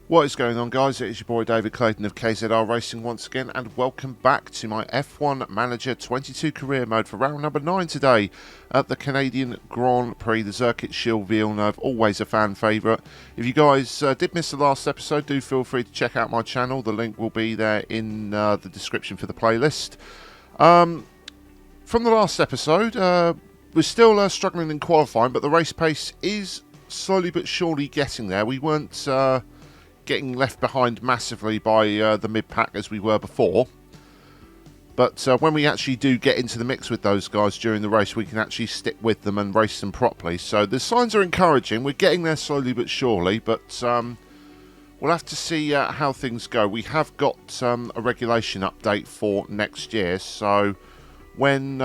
What is going on, guys? It is your boy David Clayton of KZR Racing once again, and welcome back to my F1 Manager 22 career mode for round number 9 today at the Canadian Grand Prix, the Circuit Shield Villeneuve, always a fan favourite. If you guys did miss the last episode, do feel free to check out my channel. The link will be there in the description for the playlist. From the last episode, we're still struggling in qualifying, but the race pace is slowly but surely getting there. We weren't getting left behind massively by the mid-pack as we were before. But when we actually do get into the mix with those guys during the race, we can actually stick with them and race them properly. So the signs are encouraging. We're getting there slowly but surely, but we'll have to see how things go. We have got a regulation update for next year, so when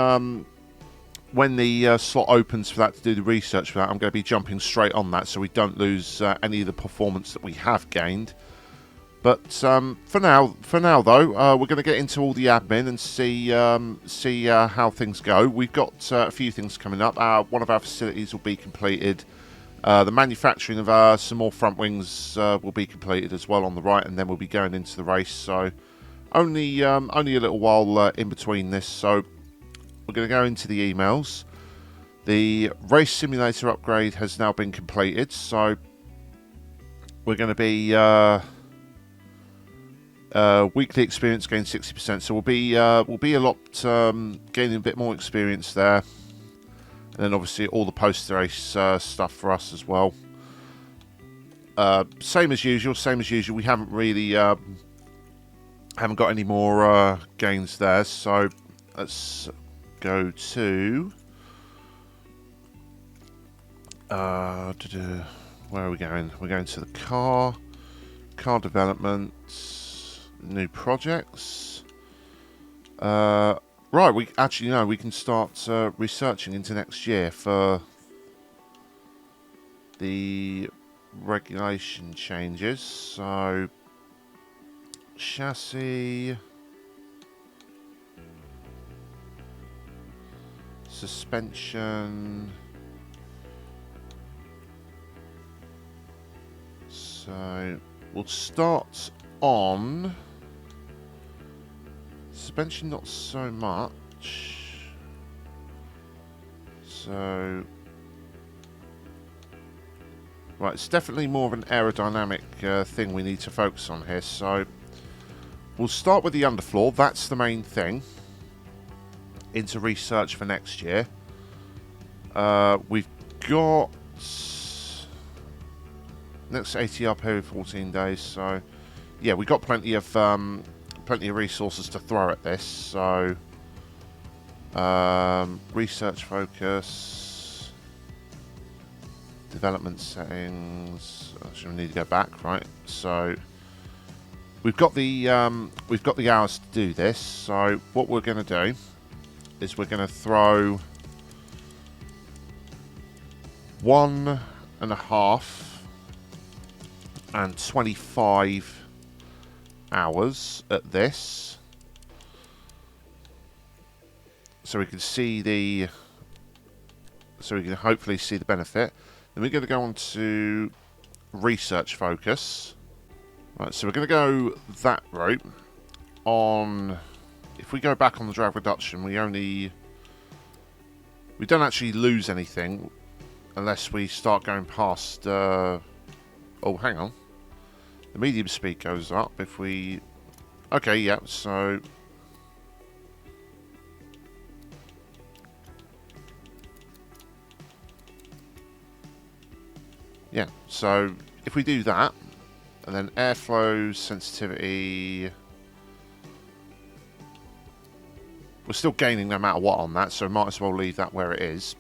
the slot opens for that to do the research for that, I'm going to be jumping straight on that so we don't lose any of the performance that we have gained. But for now though, we're going to get into all the admin and see how things go. We've got a few things coming up. One of our facilities will be completed. The manufacturing of some more front wings will be completed as well on the right, and then we'll be going into the race. So only a little while in between this. So we're going to go into the emails. The race simulator upgrade has now been completed, so we're going to be weekly experience gain 60%. So we'll be a lot gaining a bit more experience there, and then obviously all the post-race stuff for us as well. Same as usual. We haven't really haven't got any more gains there. So let's go to where are we going? We're going to the car development, new projects. Right, we actually know we can start researching into next year for the regulation changes. So chassis, suspension. So we'll start on suspension, not so much. So right, it's definitely more of an aerodynamic thing we need to focus on here. So we'll start with the underfloor. That's the main thing. Into research for next year. We've got next ATR period 14 days, so yeah, we've got plenty of resources to throw at this. So research focus, development settings. Actually, we need to go back, right? So we've got the hours to do this. So what we're going to do is we're going to throw 1.5 and 25 hours at this, so we can hopefully see the benefit. Then we're going to go on to research focus. Right, so we're going to go that route. If we go back on the drag reduction, we don't actually lose anything unless we start going past. Oh, hang on. The medium speed goes up if we. Okay, yeah. So yeah. So if we do that, and then airflow sensitivity. We're still gaining no matter what on that, so might as well leave that where it is.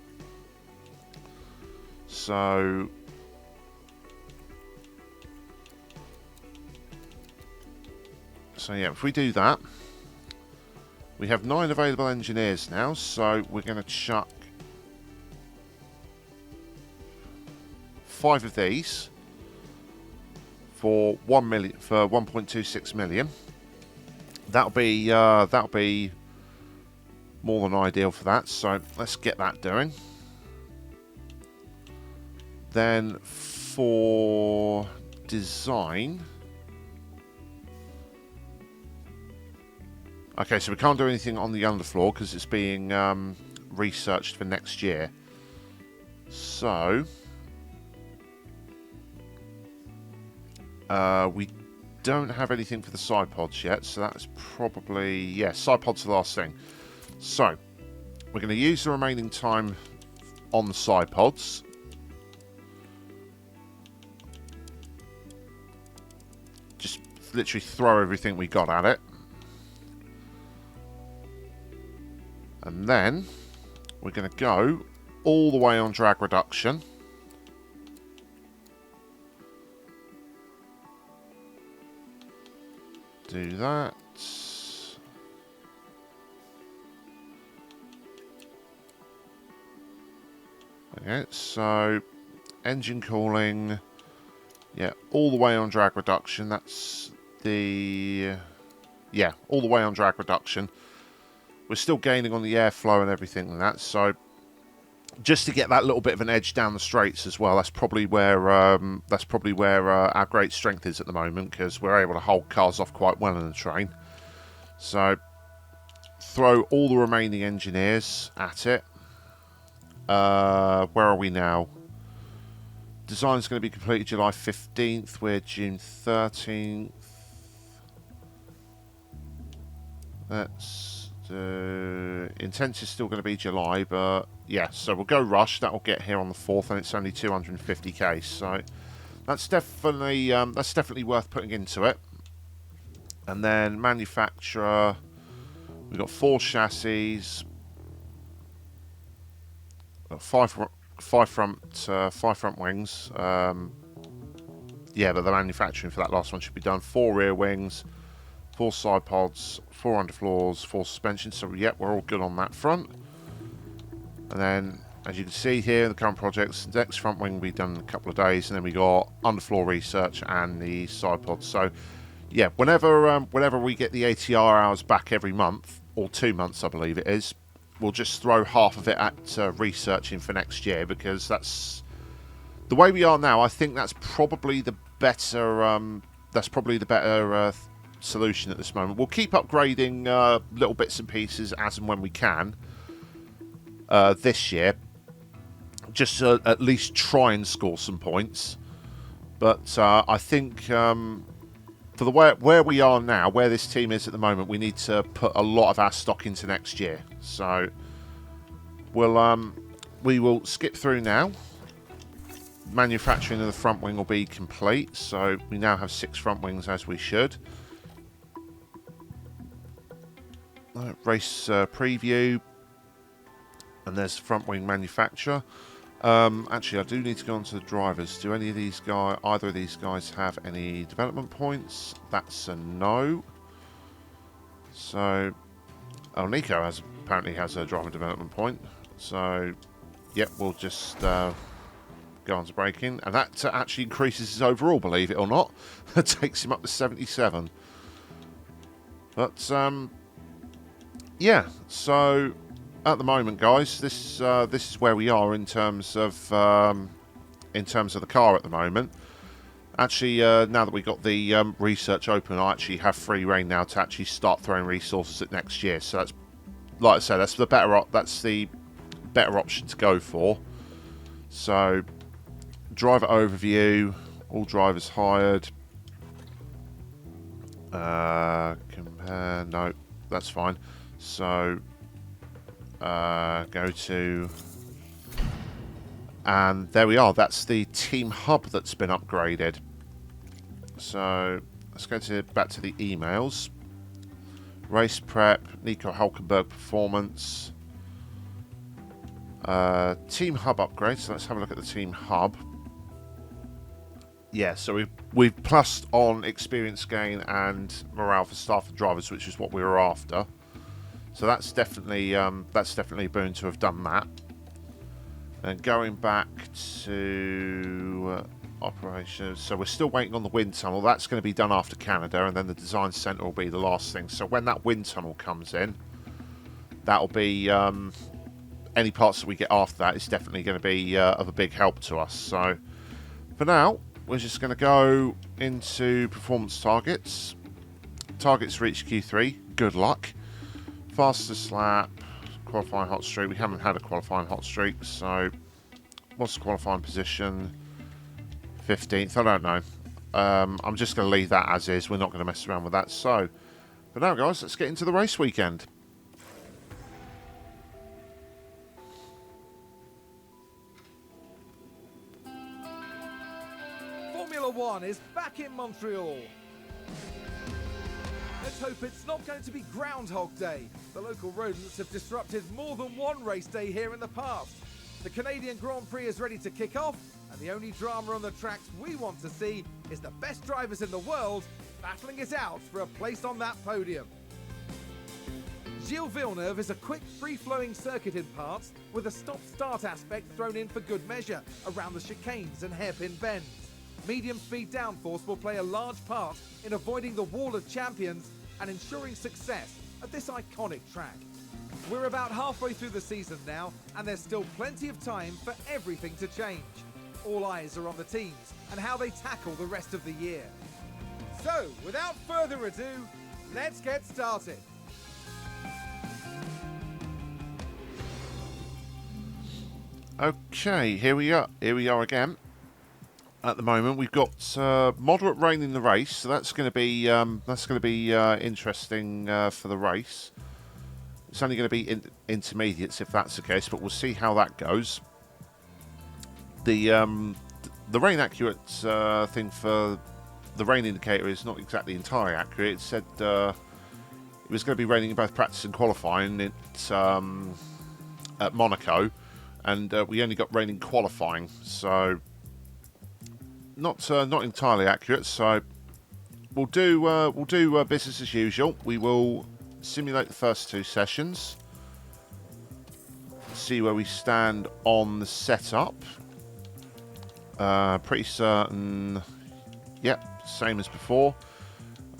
So yeah, if we do that, we have 9 available engineers now, so we're going to chuck 5 of these for 1 million, for 1.26 million. That'll be more than ideal for that, so let's get that doing. Then for design, Okay, so we can't do anything on the underfloor because it's being researched for next year. So we don't have anything for the side pods yet, so that's probably... yeah, side pods are the last thing. So we're going to use the remaining time on the side pods. Just literally throw everything we got at it. And then we're going to go all the way on drag reduction. Do that. Okay, so engine cooling, yeah, all the way on drag reduction. That's the, yeah, all the way on drag reduction. We're still gaining on the airflow and everything like that, so just to get that little bit of an edge down the straights as well. That's probably where our great strength is at the moment, because we're able to hold cars off quite well in the train. So throw all the remaining engineers at it. Where are we now? Design's going to be completed July 15th. We're June 13th. That's intent is still going to be July, but yeah, so we'll go rush. That will get here on the 4th, and it's only 250k, so that's definitely worth putting into it. And then manufacturer, we've got 4 chassis, five front wings. Yeah, but the manufacturing for that last one should be done. 4 rear wings, 4 side pods, 4 underfloors, 4 suspension. So yeah, we're all good on that front. And then, as you can see here in the current projects, the next front wing will be done in a couple of days, and then we got underfloor research and the side pods. So yeah, whenever we get the ATR hours back every month, or 2 months I believe it is, we'll just throw half of it at researching for next year, because that's the way we are now. I think that's probably the better solution at this moment. We'll keep upgrading little bits and pieces as and when we can this year, just to at least try and score some points. But I think for the where we are now, where this team is at the moment, we need to put a lot of our stock into next year. So we will skip through now. Manufacturing of the front wing will be complete, so we now have 6 front wings, as we should. Race preview, and there's front wing manufacturer. Actually, I do need to go on to the drivers. Do either of these guys have any development points? That's a no. So, Nico apparently has a driver development point. So, yep, we'll just go on to braking, and that actually increases his overall, believe it or not. It takes him up to 77. But yeah, so at the moment, guys, this is where we are in terms of the car at the moment. Actually, now that we got the research open, I actually have free reign now to actually start throwing resources at next year. So that's, like I said, that's the better option to go for. So, driver overview, all drivers hired. Compare, no, that's fine. So, go to, and there we are. That's the team hub that's been upgraded. So let's go back to the emails. Race prep, Nico Hulkenberg performance, team hub upgrade. So let's have a look at the team hub. Yeah, so we've plussed on experience gain and morale for staff and drivers, which is what we were after. So that's definitely a boon to have done that. And going back to operations, so we're still waiting on the wind tunnel. That's going to be done after Canada, and then the design centre will be the last thing. So when that wind tunnel comes in, that'll be any parts that we get after that is definitely going to be of a big help to us. So for now, we're just going to go into performance targets. Targets reach Q3. Good luck. Fastest lap, qualifying hot streak. We haven't had a qualifying hot streak, so what's the qualifying position? 15th, I don't know. I'm just going to leave that as is. We're not going to mess around with that. So, but now guys, let's get into the race weekend. Formula One is back in Montreal. Let's hope it's not going to be Groundhog Day. The local rodents have disrupted more than one race day here in the past. The Canadian Grand Prix is ready to kick off, and the only drama on the tracks we want to see is the best drivers in the world battling it out for a place on that podium. Gilles Villeneuve is a quick, free-flowing circuit in parts, with a stop-start aspect thrown in for good measure around the chicanes and hairpin bends. Medium-speed downforce will play a large part in avoiding the wall of champions and ensuring success at this iconic track. We're about halfway through the season now, and there's still plenty of time for everything to change. All eyes are on the teams and how they tackle the rest of the year. So, without further ado, let's get started. Okay, here we are. Here we are again. At the moment, we've got moderate rain in the race, so that's going to be interesting for the race. It's only going to be intermediates if that's the case, but we'll see how that goes. The rain accurate thing for the rain indicator is not exactly entirely accurate. It said it was going to be raining in both practice and qualifying at Monaco, and we only got rain in qualifying, so not entirely accurate. So we'll do business as usual. We will simulate the first two sessions, see where we stand on the setup. Pretty certain, yep, same as before.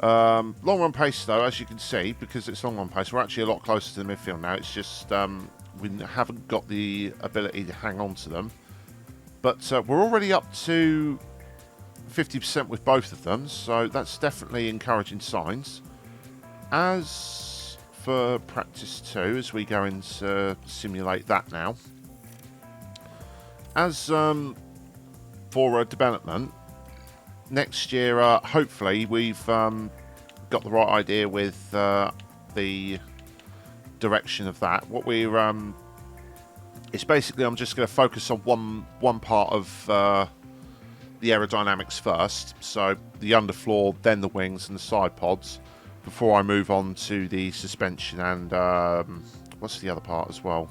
Long run pace though, as you can see, because it's long run pace, we're actually a lot closer to the midfield now. It's just we haven't got the ability to hang on to them, but we're already up to 50% with both of them, so that's definitely encouraging signs. As for practice 2, as we go into simulate that now, as for development next year, hopefully we've got the right idea with the direction of that. What we're it's basically, I'm just going to focus on one part of the aerodynamics first, so the underfloor, then the wings and the side pods, before I move on to the suspension and what's the other part as well.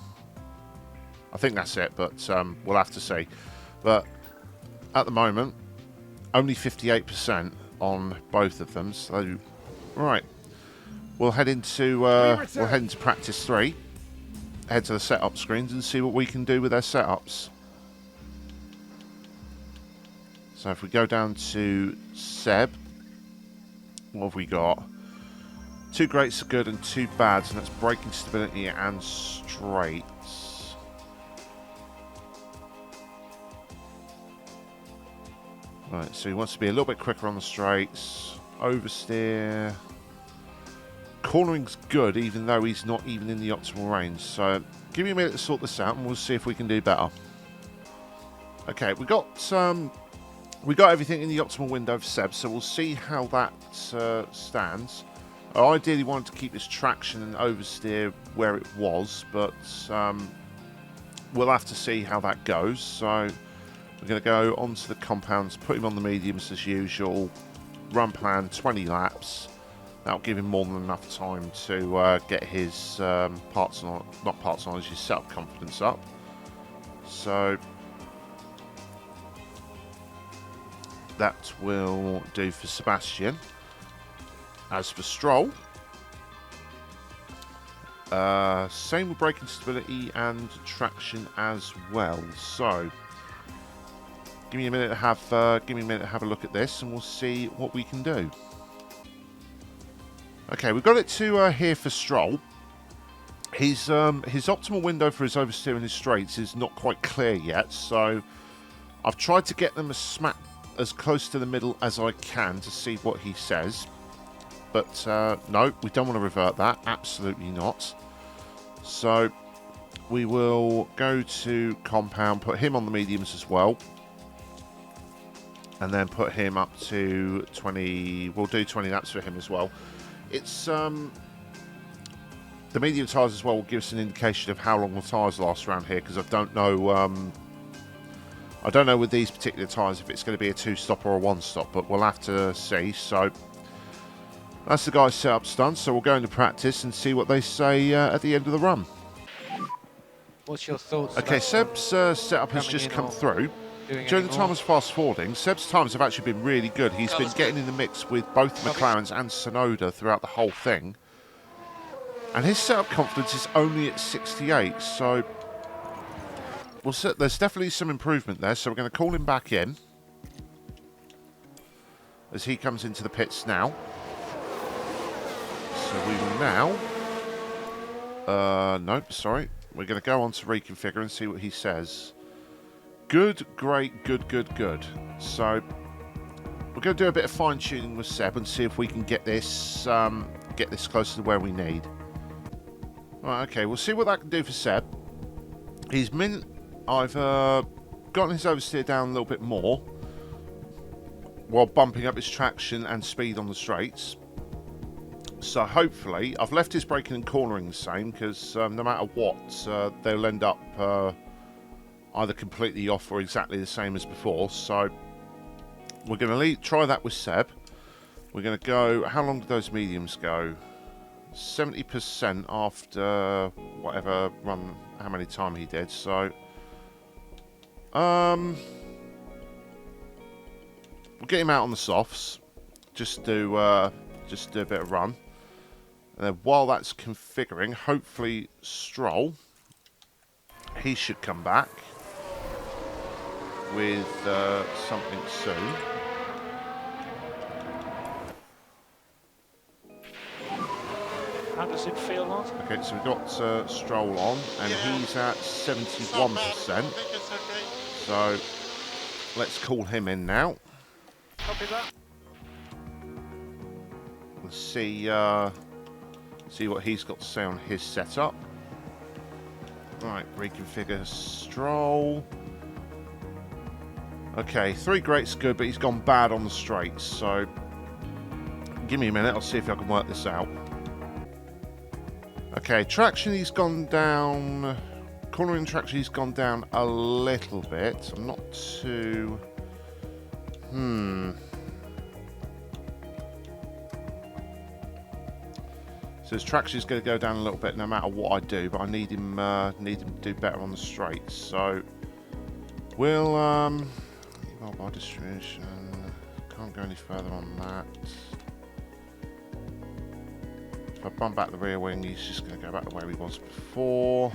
I think that's it, but we'll have to see. But at the moment, only 58% on both of them. So right, we'll head into practice 3. Head to the setup screens and see what we can do with their setups. So if we go down to Seb, what have we got? 2 greats are good and 2 bads, and that's braking stability and straights. Right, so he wants to be a little bit quicker on the straights. Oversteer. Cornering's good, even though he's not even in the optimal range. So give me a minute to sort this out, and we'll see if we can do better. Okay, we got everything in the optimal window for Seb, so we'll see how that stands. I ideally wanted to keep this traction and oversteer where it was, but we'll have to see how that goes. So we're going to go onto the compounds, put him on the mediums as usual, run plan 20 laps. That'll give him more than enough time to get his his setup confidence up. So that will do for Sebastian. As for Stroll, same with braking stability and traction as well. So give me a minute to have a look at this, and we'll see what we can do. Okay, we've got it to here for Stroll. His optimal window for his oversteer and his straights is not quite clear yet, so I've tried to get them as close to the middle as I can to see what he says. but no, we don't want to revert that. Absolutely not. So we will go to compound, put him on the mediums as well, and then put him up to 20. We'll do 20 laps for him as well. It's the medium tyres as well will give us an indication of how long the tyres last around here, because I don't know. I don't know with these particular tyres if it's going to be a 2-stop or a 1-stop, but we'll have to see. So that's the guy's setup stunts. So we'll go into practice and see what they say at the end of the run. What's your thoughts? Okay, Seb's setup has just come through. During the time I was fast forwarding, Seb's times have actually been really good. He's been getting in the mix with both McLarens and Sonoda throughout the whole thing. And his setup confidence is only at 68, so there's definitely some improvement there. So we're going to call him back in as he comes into the pits now. So we will now... nope, sorry. We're going to go on to reconfigure and see what he says. Good, great, good, good, good. So we're going to do a bit of fine-tuning with Seb and see if we can get this closer to where we need. Right, okay, we'll see what that can do for Seb. I've gotten his oversteer down a little bit more while bumping up his traction and speed on the straights. So hopefully, I've left his braking and cornering the same, because no matter what, they'll end up either completely off or exactly the same as before. So we're going to try that with Seb. We're going to go, how long do those mediums go? 70% after whatever run, how many time he did. So we'll get him out on the softs, just do a bit of run. And then while that's configuring, hopefully Stroll, he should come back with something soon. How does it feel, Lars? Okay, so we've got Stroll on, and he's at 71%. So let's call him in now. Copy that. Let's see what he's got to say on his setup. Right, reconfigure Stroll. Okay, 3 great's good, but he's gone bad on the straights, so give me a minute, I'll see if I can work this out. Okay, traction he's gone down, cornering traction he's gone down a little bit. I'm not too... So his traction is going to go down a little bit no matter what I do, but I need him to do better on the straights. So we'll by distribution, can't go any further on that. If I bump back the rear wing, he's just going to go back to where he was before.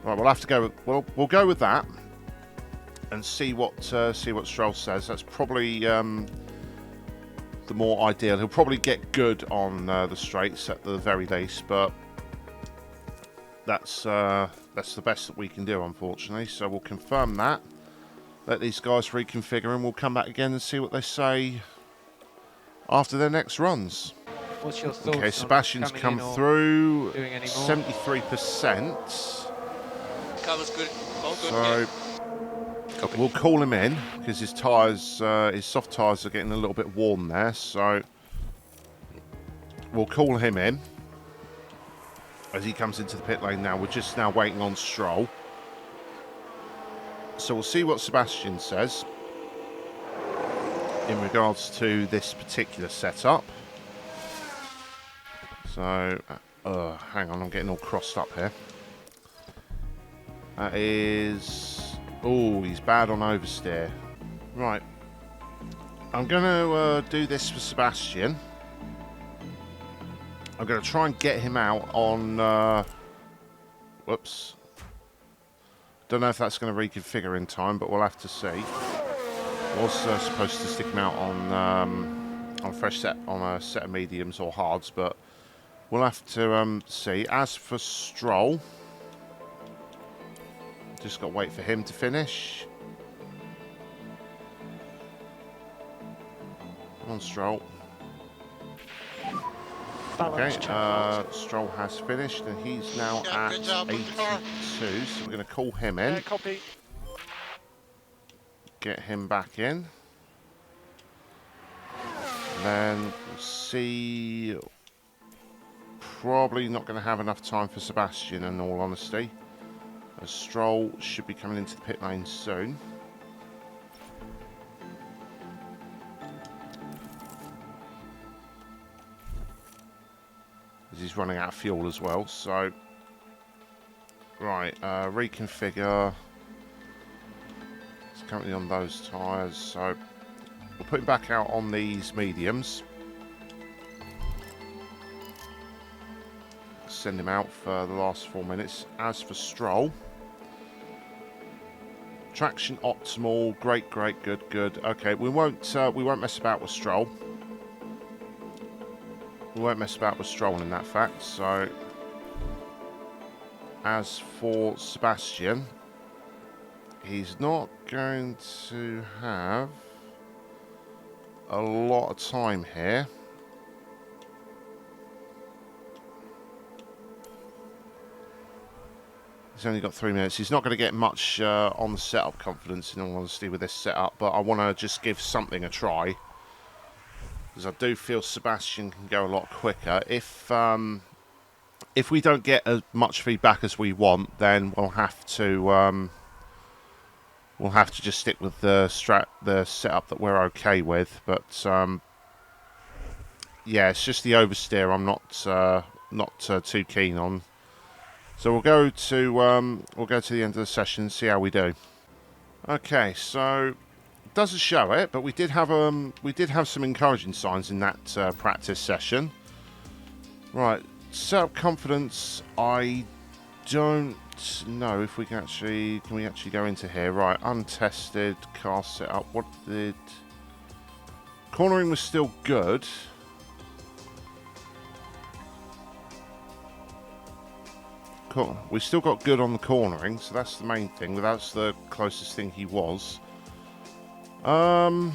Right, we'll have to go. We'll go with that and see what Stroll says. That's probably the more ideal. He'll probably get good on the straights at the very least, but that's the best that we can do, unfortunately. So we'll confirm that. Let these guys reconfigure, and we'll come back again and see what they say after their next runs. What's your thoughts? Okay, Sebastian's come through 73%. Covers good. All good. So we'll call him in because his tyres, his soft tyres are getting a little bit warm there. So we'll call him in as he comes into the pit lane now. We're just now waiting on Stroll. So we'll see what Sebastian says in regards to this particular setup. So, hang on, I'm getting all crossed up here. That is... Oh, he's bad on oversteer. Right. I'm going to do this for Sebastian. I'm going to try and get him out on... whoops. Don't know if that's going to reconfigure in time, but we'll have to see. I was supposed to stick him out on a fresh set, on a set of mediums or hards, but we'll have to see. As for Stroll, Just got to wait for him to finish. Come on, Stroll. Balance Okay, check, Martin. Stroll has finished and he's now at 82, so we're going to call him in. Copy. Get him back in. Then we'll see. Probably not going to have enough time for Sebastian, in all honesty. As Stroll should be coming into the pit lane soon. As he's running out of fuel as well, so... Right, reconfigure. It's currently on those tyres, so... We'll put him back out on these mediums. Send him out for the last 4 minutes. As for Stroll... Traction optimal, great, good. Okay, we won't mess about with Stroll. We won't mess about with Stroll in that fact. So, as for Sebastian, he's not going to have a lot of time here. He's only got 3 minutes. He's not going to get much on the setup confidence, in all honesty, with this setup. But I want to just give something a try, because I do feel Sebastian can go a lot quicker. If we don't get as much feedback as we want, then we'll have to just stick with the setup that we're okay with. But yeah, it's just the oversteer I'm not too keen on. So we'll go to the end of the session and see how we do. Okay, so it doesn't show it, but we did have some encouraging signs in that practice session. Right, setup confidence. I don't know if we can actually go into here. Right, untested car setup. What did cornering was still good. Cool. We still got good on the cornering, so that's the main thing. That's the closest thing he was. I'm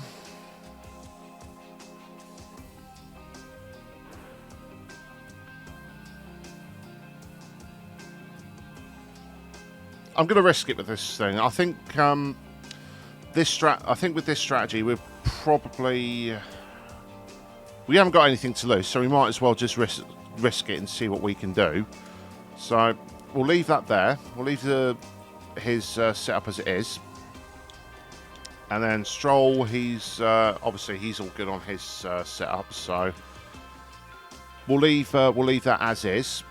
going to risk it with this thing. I think with this strategy, we haven't got anything to lose, so we might as well just risk it and see what we can do. So we'll leave that there. We'll leave his setup as it is, and then Stroll. Obviously he's all good on his setup, so we'll leave that as is,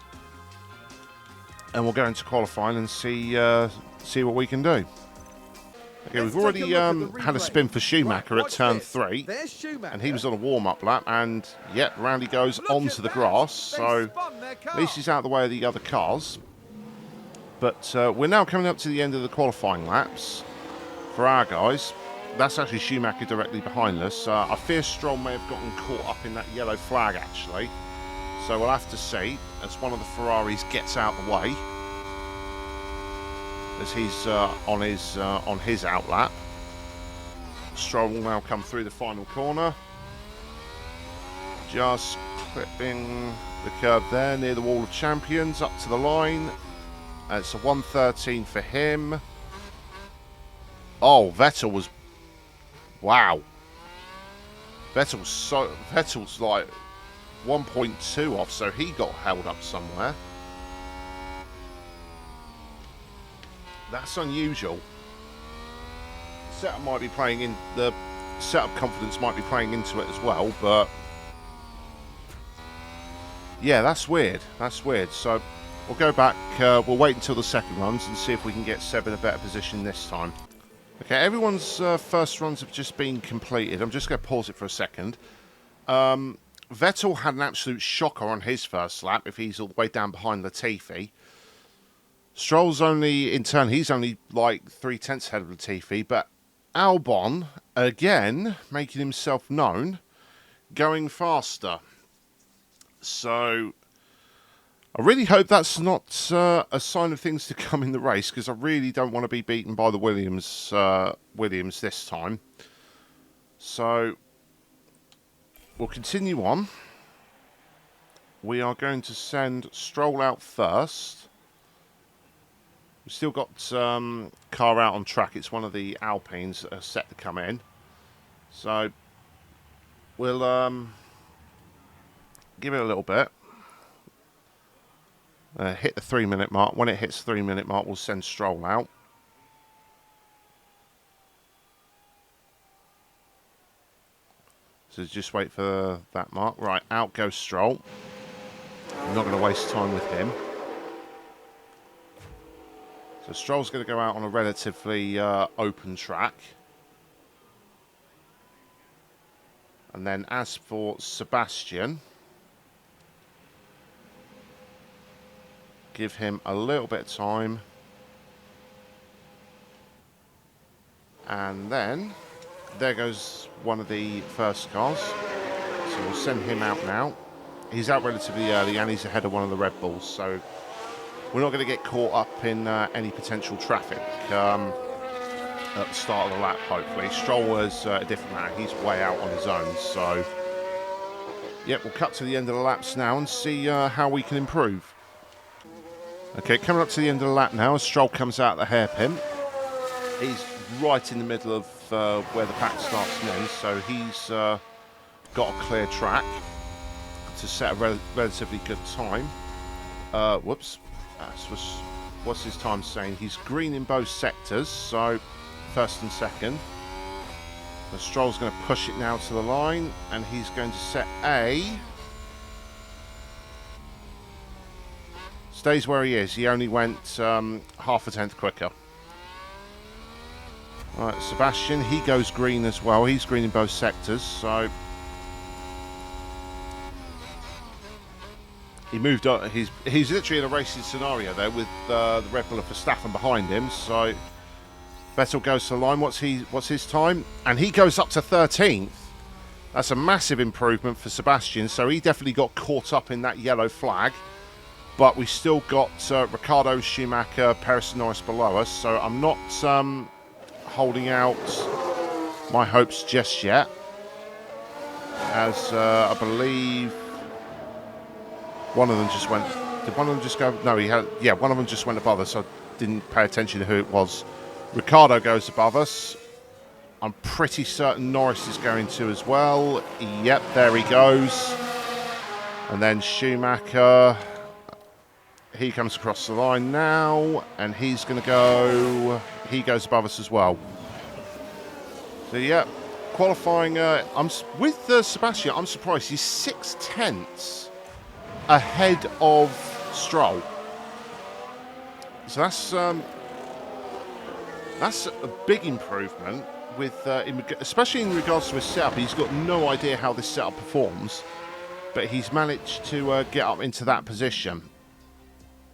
and we'll go into qualifying and see what we can do. Okay, we've already had a spin for Schumacher at turn 3, and he was on a warm-up lap, and yep, round he goes onto the grass, so at least he's out of the way of the other cars. But we're now coming up to the end of the qualifying laps for our guys. That's actually Schumacher directly behind us. I fear Stroll may have gotten caught up in that yellow flag, actually, so we'll have to see as one of the Ferraris gets out of the way, as he's on his outlap. Stroll will now come through the final corner, just clipping the curb there near the wall of champions up to the line. It's a 1:13 for him. Oh, Vettel was, wow. Vettel's like 1.2 off, so he got held up somewhere. That's unusual. The setup confidence might be playing into it as well, but yeah, that's weird. So we'll go back. We'll wait until the second runs and see if we can get Seb in a better position this time. Okay, everyone's first runs have just been completed. I'm just going to pause it for a second. Vettel had an absolute shocker on his first lap. If he's all the way down behind Latifi. Stroll's he's only like 3/10 ahead of Latifi, but Albon, again, making himself known, going faster. So, I really hope that's not a sign of things to come in the race, because I really don't want to be beaten by the Williams this time. So we'll continue on. We are going to send Stroll out first. We've still got car out on track. It's one of the Alpines that are set to come in. So we'll give it a little bit. Hit the 3-minute mark. When it hits the 3-minute mark, we'll send Stroll out. So just wait for that mark. Right, out goes Stroll. I'm not going to waste time with him. So Stroll's going to go out on a relatively open track. And then as for Sebastian, give him a little bit of time. And then there goes one of the first cars. So we'll send him out now. He's out relatively early and he's ahead of one of the Red Bulls. So we're not going to get caught up in any potential traffic at the start of the lap, hopefully. Stroll was a different matter. He's way out on his own. So, yep, we'll cut to the end of the laps now and see how we can improve. Okay, coming up to the end of the lap now as Stroll comes out the hairpin. He's right in the middle of where the pack starts and ends, so he's got a clear track to set a relatively good time. Whoops. What's his time saying? He's green in both sectors, so first and second. So Stroll's going to push it now to the line, and he's going to set a... Stays where he is. He only went half a tenth quicker. Right, Sebastian, he goes green as well. He's green in both sectors, so... He moved on. He's literally in a racing scenario there with the Red Bull of Verstappen behind him. So Vettel goes to the line. What's his time? And he goes up to 13th. That's a massive improvement for Sebastian. So he definitely got caught up in that yellow flag. But we still got Ricciardo, Schumacher, Perez and Norris below us. So I'm not holding out my hopes just yet. As I believe... One of them just went... Did one of them just go... No, he had... Yeah, one of them just went above us. I didn't pay attention to who it was. Ricciardo goes above us. I'm pretty certain Norris is going to as well. Yep, there he goes. And then Schumacher. He comes across the line now. And he's going to go... He goes above us as well. So, yeah. Qualifying... with Sebastian, I'm surprised. He's 6/10 ahead of Stroll. So that's a big improvement with especially in regards to his setup. He's got no idea how this setup performs, but he's managed to get up into that position.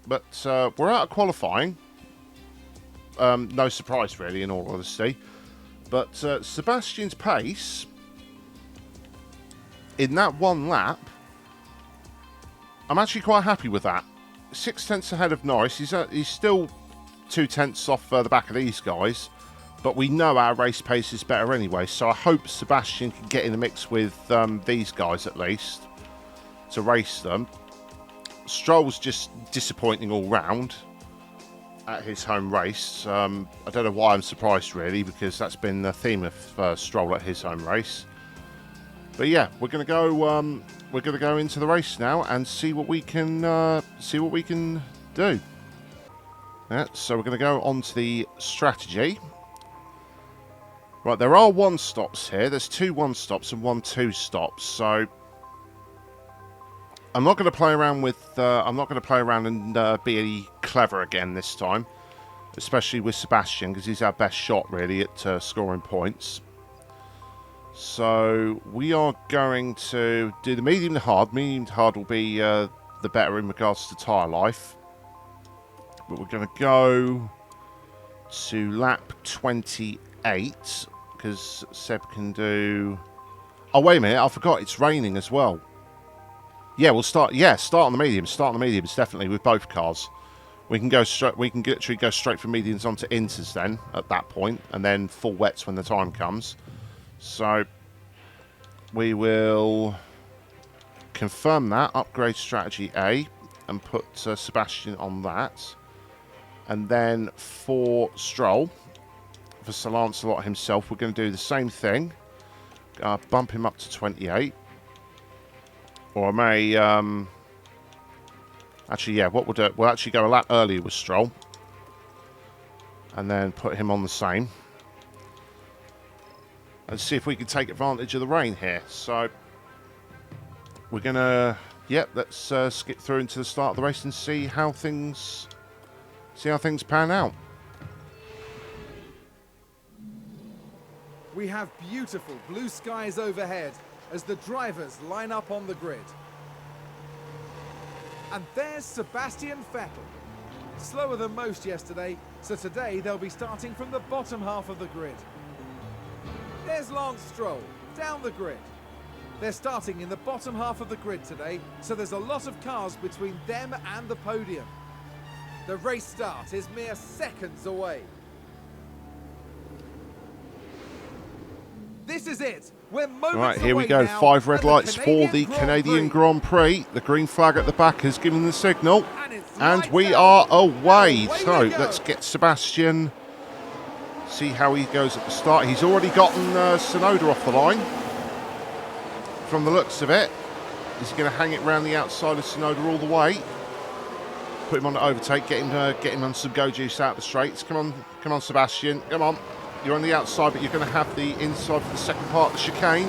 But we're out of qualifying. No surprise really, in all honesty. But Sebastian's pace in that one lap, I'm actually quite happy with that. 6/10 ahead of Norris. He's still 2/10 off the back of these guys, but we know our race pace is better anyway. So I hope Sebastian can get in the mix with these guys at least to race them. Stroll's just disappointing all round at his home race. I don't know why I'm surprised really, because that's been the theme of Stroll at his home race. But yeah, we're going to go. We're going to go into the race now and see what we can do. Yeah, so we're going to go on to the strategy. Right, there are 1 stops here. There's 2 1 stops and 1 2 stops. So I'm not going to play around with. I'm not going to play around and be clever again this time, especially with Sebastian, because he's our best shot really at scoring points. So we are going to do the medium to hard. Medium to hard will be the better in regards to tyre life. But we're going to go to lap 28 because Seb can do... Oh, wait a minute. I forgot. It's raining as well. Yeah, we'll start. Yeah, start on the mediums. Start on the mediums, definitely with both cars. We can go straight. We can literally go straight from mediums onto inters then at that point, and then full wets when the time comes. So we will confirm that, upgrade strategy A, and put Sebastian on that. And then for Stroll, for Sir Lancelot himself, we're going to do the same thing. Bump him up to 28. Or I may... actually, yeah, what we'll do, we'll actually go a lap earlier with Stroll. And then put him on the same. And see if we can take advantage of the rain here. So... we're going to, yep, let's skip through into the start of the race and see how things pan out. We have beautiful blue skies overhead as the drivers line up on the grid. And there's Sebastian Vettel. Slower than most yesterday, so today they'll be starting from the bottom half of the grid. There's Lance Stroll, down the grid. They're starting in the bottom half of the grid today, so there's a lot of cars between them and the podium. The race start is mere seconds away. This is it. We're moments Right, here we away go. now 5 red at the lights for the Canadian Canadian Grand Grand Prix. The green flag at the back has given the signal. And it's we lights are out. away. Away So we go. let's get Sebastian. See how he goes at the start. He's already gotten Tsunoda off the line. From the looks of it. Is he going to hang it around the outside of Tsunoda all the way? Put him on the overtake. Get him on some go juice out the straights. Come on, Sebastian. Come on. You're on the outside, but you're going to have the inside for the second part of the chicane.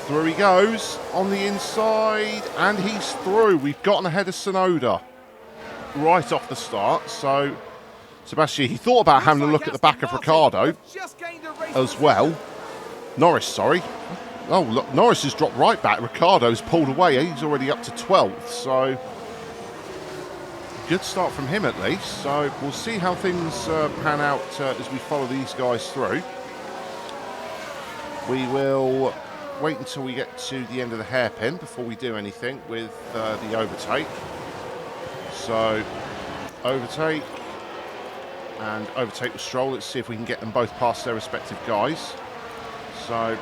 Through he goes on the inside, and he's through. We've gotten ahead of Tsunoda right off the start. So, Sebastian, he thought about having a look at the back of Ricciardo as well. Norris, sorry. Oh, look, Norris has dropped right back. Ricciardo's pulled away. He's already up to 12th, so good start from him at least. So we'll see how things pan out as we follow these guys through. We will wait until we get to the end of the hairpin before we do anything with the overtake. So overtake and overtake with Stroll. Let's see if we can get them both past their respective guys. So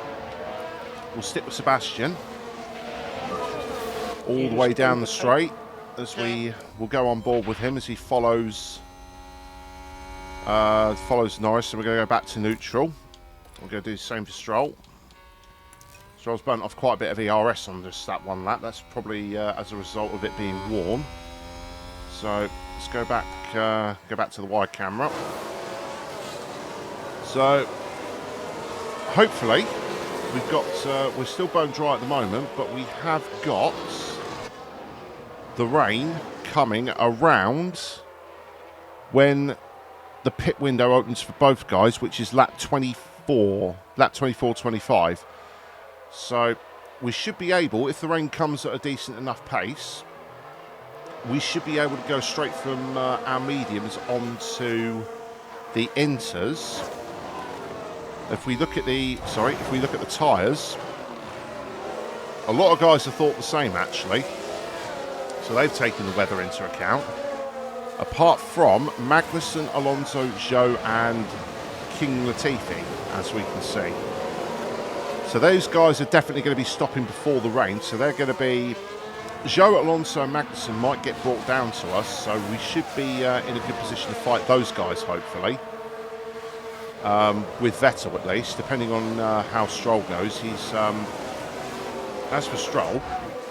we'll stick with Sebastian all the way down the straight as we will go on board with him as he follows Norris. And we're going to go back to neutral. We're going to do the same for Stroll. Stroll's burnt off quite a bit of ERS on just that one lap. That's probably as a result of it being worn. So let's go back to the wide camera. So hopefully we're still bone dry at the moment, but we have got the rain coming around when the pit window opens for both guys, which is lap 24-25. So we should be able, if the rain comes at a decent enough pace, we should be able to go straight from our mediums onto the inters. If we look at the tyres, a lot of guys have thought the same actually. So they've taken the weather into account. Apart from Magnussen, Alonso, Zhou and King Latifi, as we can see. So those guys are definitely going to be stopping before the rain. So they're going to be... Zhou, Alonso and Magnussen might get brought down to us. So we should be in a good position to fight those guys, hopefully. With Vettel at least, depending on how Stroll goes. He's... as for Stroll,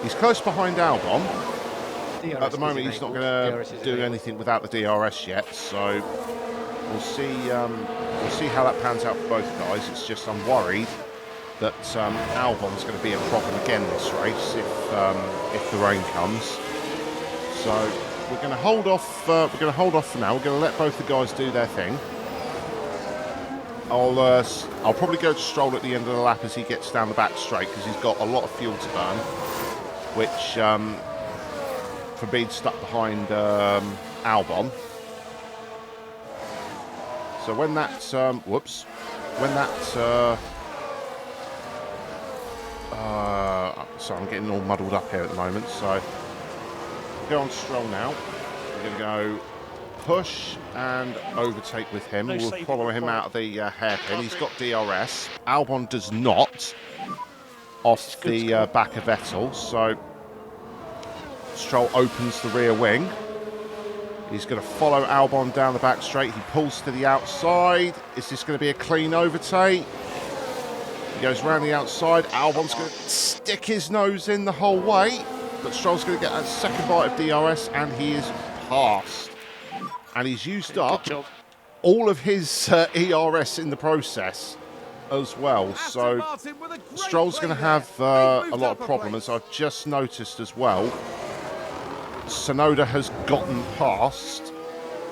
he's close behind Albon. At the moment, he's not going to do anything without the DRS yet, so we'll see how that pans out for both guys. It's just I'm worried that Albon's going to be a problem again this race if the rain comes. So we're going to hold off. We're going to hold off for now. We're going to let both the guys do their thing. I'll probably go to Stroll at the end of the lap as he gets down the back straight because he's got a lot of fuel to burn, which. For being stuck behind Albon. So when that So I'm getting all muddled up here at the moment. So go on Stroll now. We're going to go push and overtake with him. No We'll saving follow him required. out of the hairpin. He's got DRS. Albon does not, off the back of Vettel. So Stroll opens the rear wing. He's going to follow Albon down the back straight. He pulls to the outside. Is this going to be a clean overtake? He goes around the outside. Albon's going to stick his nose in the whole way. But Stroll's going to get that second bite of DRS, and he is passed. And he's used up Good job. all of his ERS in the process as well. So Stroll's going to have a lot of problems. I've just noticed as well, Tsunoda has gotten past.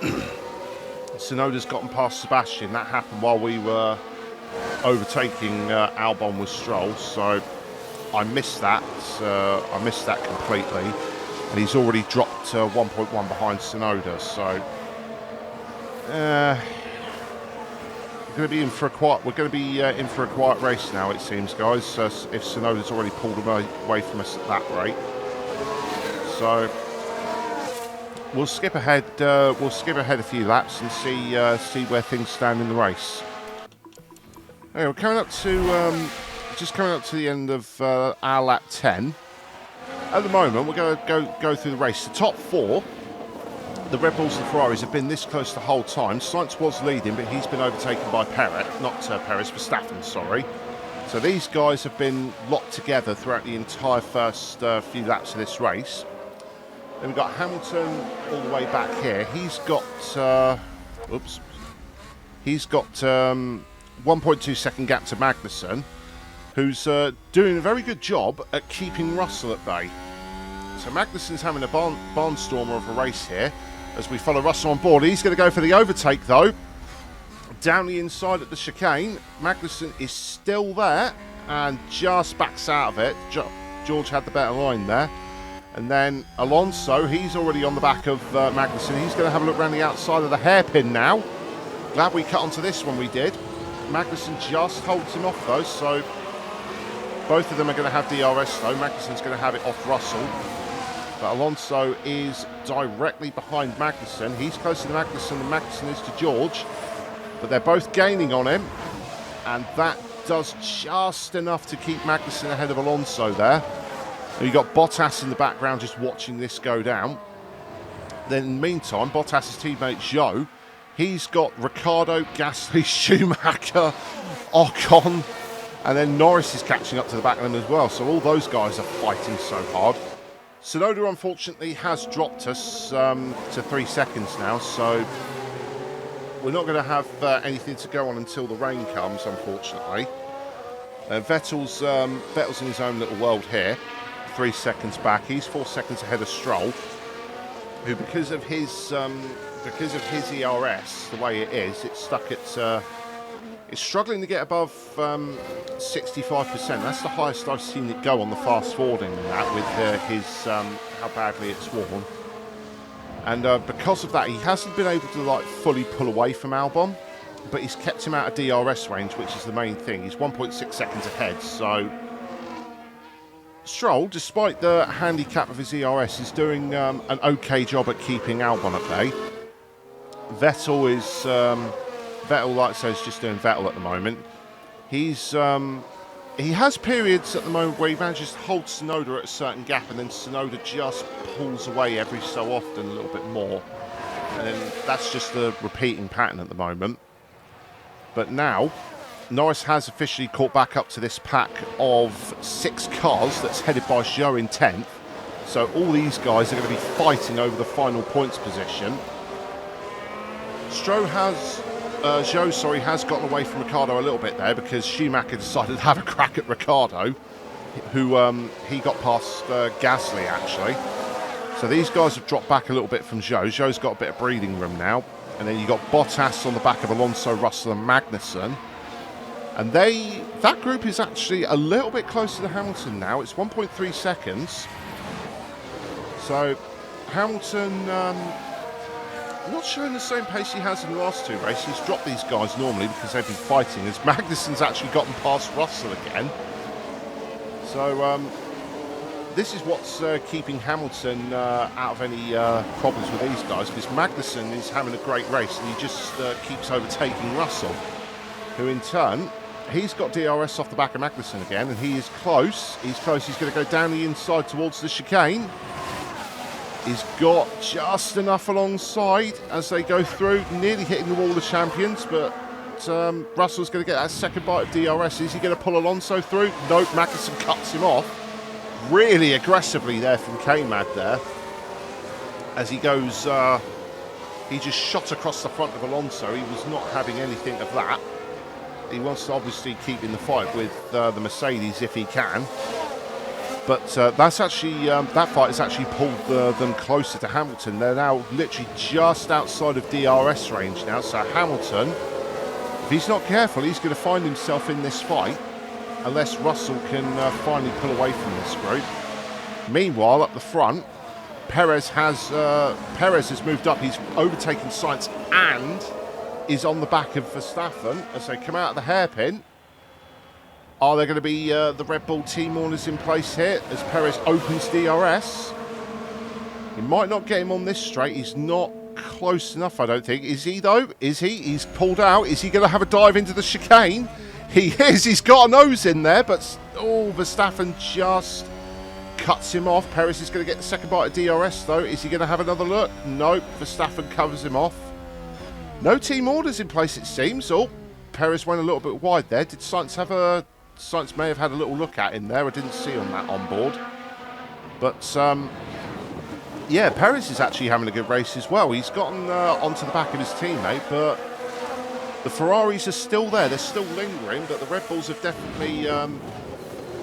Tsunoda's gotten past Sebastian. That happened while we were overtaking Albon with Stroll. So I missed that. I missed that completely. And he's already dropped 1.1 behind Tsunoda. So we're going to be in for a quiet. We're going to be in for a quiet race now, it seems, guys. If Tsunoda's already pulled away from us at that rate, so we'll skip ahead. We'll skip ahead a few laps and see where things stand in the race. Okay, we're coming up to just coming up to the end of our lap 10. At the moment, we're going to go through the race. The top four, the Red Bulls and Ferraris, have been this close the whole time. Sainz was leading, but he's been overtaken by Verstappen, sorry. So these guys have been locked together throughout the entire first few laps of this race. Then we've got Hamilton all the way back here. He's got, he's got 1.2 second gap to Magnussen, who's doing a very good job at keeping Russell at bay. So Magnussen's having a barnstormer of a race here as we follow Russell on board. He's going to go for the overtake though. Down the inside at the chicane, Magnussen is still there and just backs out of it. George had the better line there. And then Alonso, he's already on the back of Magnussen. He's going to have a look around the outside of the hairpin now. Glad we cut onto this one, we did. Magnussen just holds him off though, so both of them are going to have DRS though. Magnussen's going to have it off Russell. But Alonso is directly behind Magnussen. He's closer to Magnussen than Magnussen is to George. But they're both gaining on him. And that does just enough to keep Magnussen ahead of Alonso there. And you've got Bottas in the background just watching this go down. Then in the meantime, Bottas' teammate Zhou, he's got Ricciardo, Gasly, Schumacher, Ocon, and then Norris is catching up to the back of them as well. So all those guys are fighting so hard. Tsunoda, unfortunately, has dropped us to 3 seconds now, so we're not going to have anything to go on until the rain comes, unfortunately. Vettel's in his own little world here, 3 seconds back. He's 4 seconds ahead of Stroll, who, because of his ERS, the way it is, it's stuck at. It's struggling to get above 65%. That's the highest I've seen it go on the fast forwarding and that with how badly it's worn. And because of that, he hasn't been able to fully pull away from Albon, but he's kept him out of DRS range, which is the main thing. He's 1.6 seconds ahead. So Stroll, despite the handicap of his ERS, is doing an okay job at keeping Albon at bay. Vettel is. Vettel, like I say, is just doing Vettel at the moment. He has periods at the moment where he manages to hold Tsunoda at a certain gap, and then Tsunoda just pulls away every so often a little bit more. And then that's just the repeating pattern at the moment. But now, Norris has officially caught back up to this pack of 6 cars that's headed by Zhou in 10th. So all these guys are going to be fighting over the final points position. Zhou has gotten away from Ricciardo a little bit there because Schumacher decided to have a crack at Ricciardo, who he got past Gasly actually. So these guys have dropped back a little bit from Zhou. Zhou's got a bit of breathing room now. And then you've got Bottas on the back of Alonso, Russell and Magnussen. And that group is actually a little bit closer to Hamilton now. It's 1.3 seconds. So Hamilton not showing the same pace he has in the last 2 races. He's dropped these guys normally because they've been fighting, as Magnussen's actually gotten past Russell again. So this is what's keeping Hamilton out of any problems with these guys, because Magnussen is having a great race and he just keeps overtaking Russell, who in turn, he's got DRS off the back of Magnussen again, and he is close. He's close. He's going to go down the inside towards the chicane. He's got just enough alongside as they go through, nearly hitting the wall of champions, but Russell's going to get that second bite of DRS. Is he going to pull Alonso through? Nope, Magnussen cuts him off. Really aggressively there from K-Mag there. As he goes, he just shot across the front of Alonso. He was not having anything of that. He wants to obviously keep in the fight with the Mercedes if he can. But that's actually that fight has actually pulled them closer to Hamilton. They're now literally just outside of DRS range now. So Hamilton, if he's not careful, he's going to find himself in this fight unless Russell can finally pull away from this group. Meanwhile, up the front, Perez has moved up. He's overtaken Sainz and is on the back of Verstappen as they come out of the hairpin. Are there going to be the Red Bull team orders in place here as Perez opens DRS? He might not get him on this straight. He's not close enough, I don't think. Is he, though? Is he? He's pulled out. Is he going to have a dive into the chicane? He is. He's got a nose in there, but Verstappen just cuts him off. Perez is going to get the second bite of DRS, though. Is he going to have another look? Nope. Verstappen covers him off. No team orders in place, it seems. Oh, Perez went a little bit wide there. Did Sainz have a... Sainz may have had a little look at him there. I didn't see on that on board. But, yeah, Perez is actually having a good race as well. He's gotten onto the back of his teammate, but the Ferraris are still there. They're still lingering, but the Red Bulls have definitely...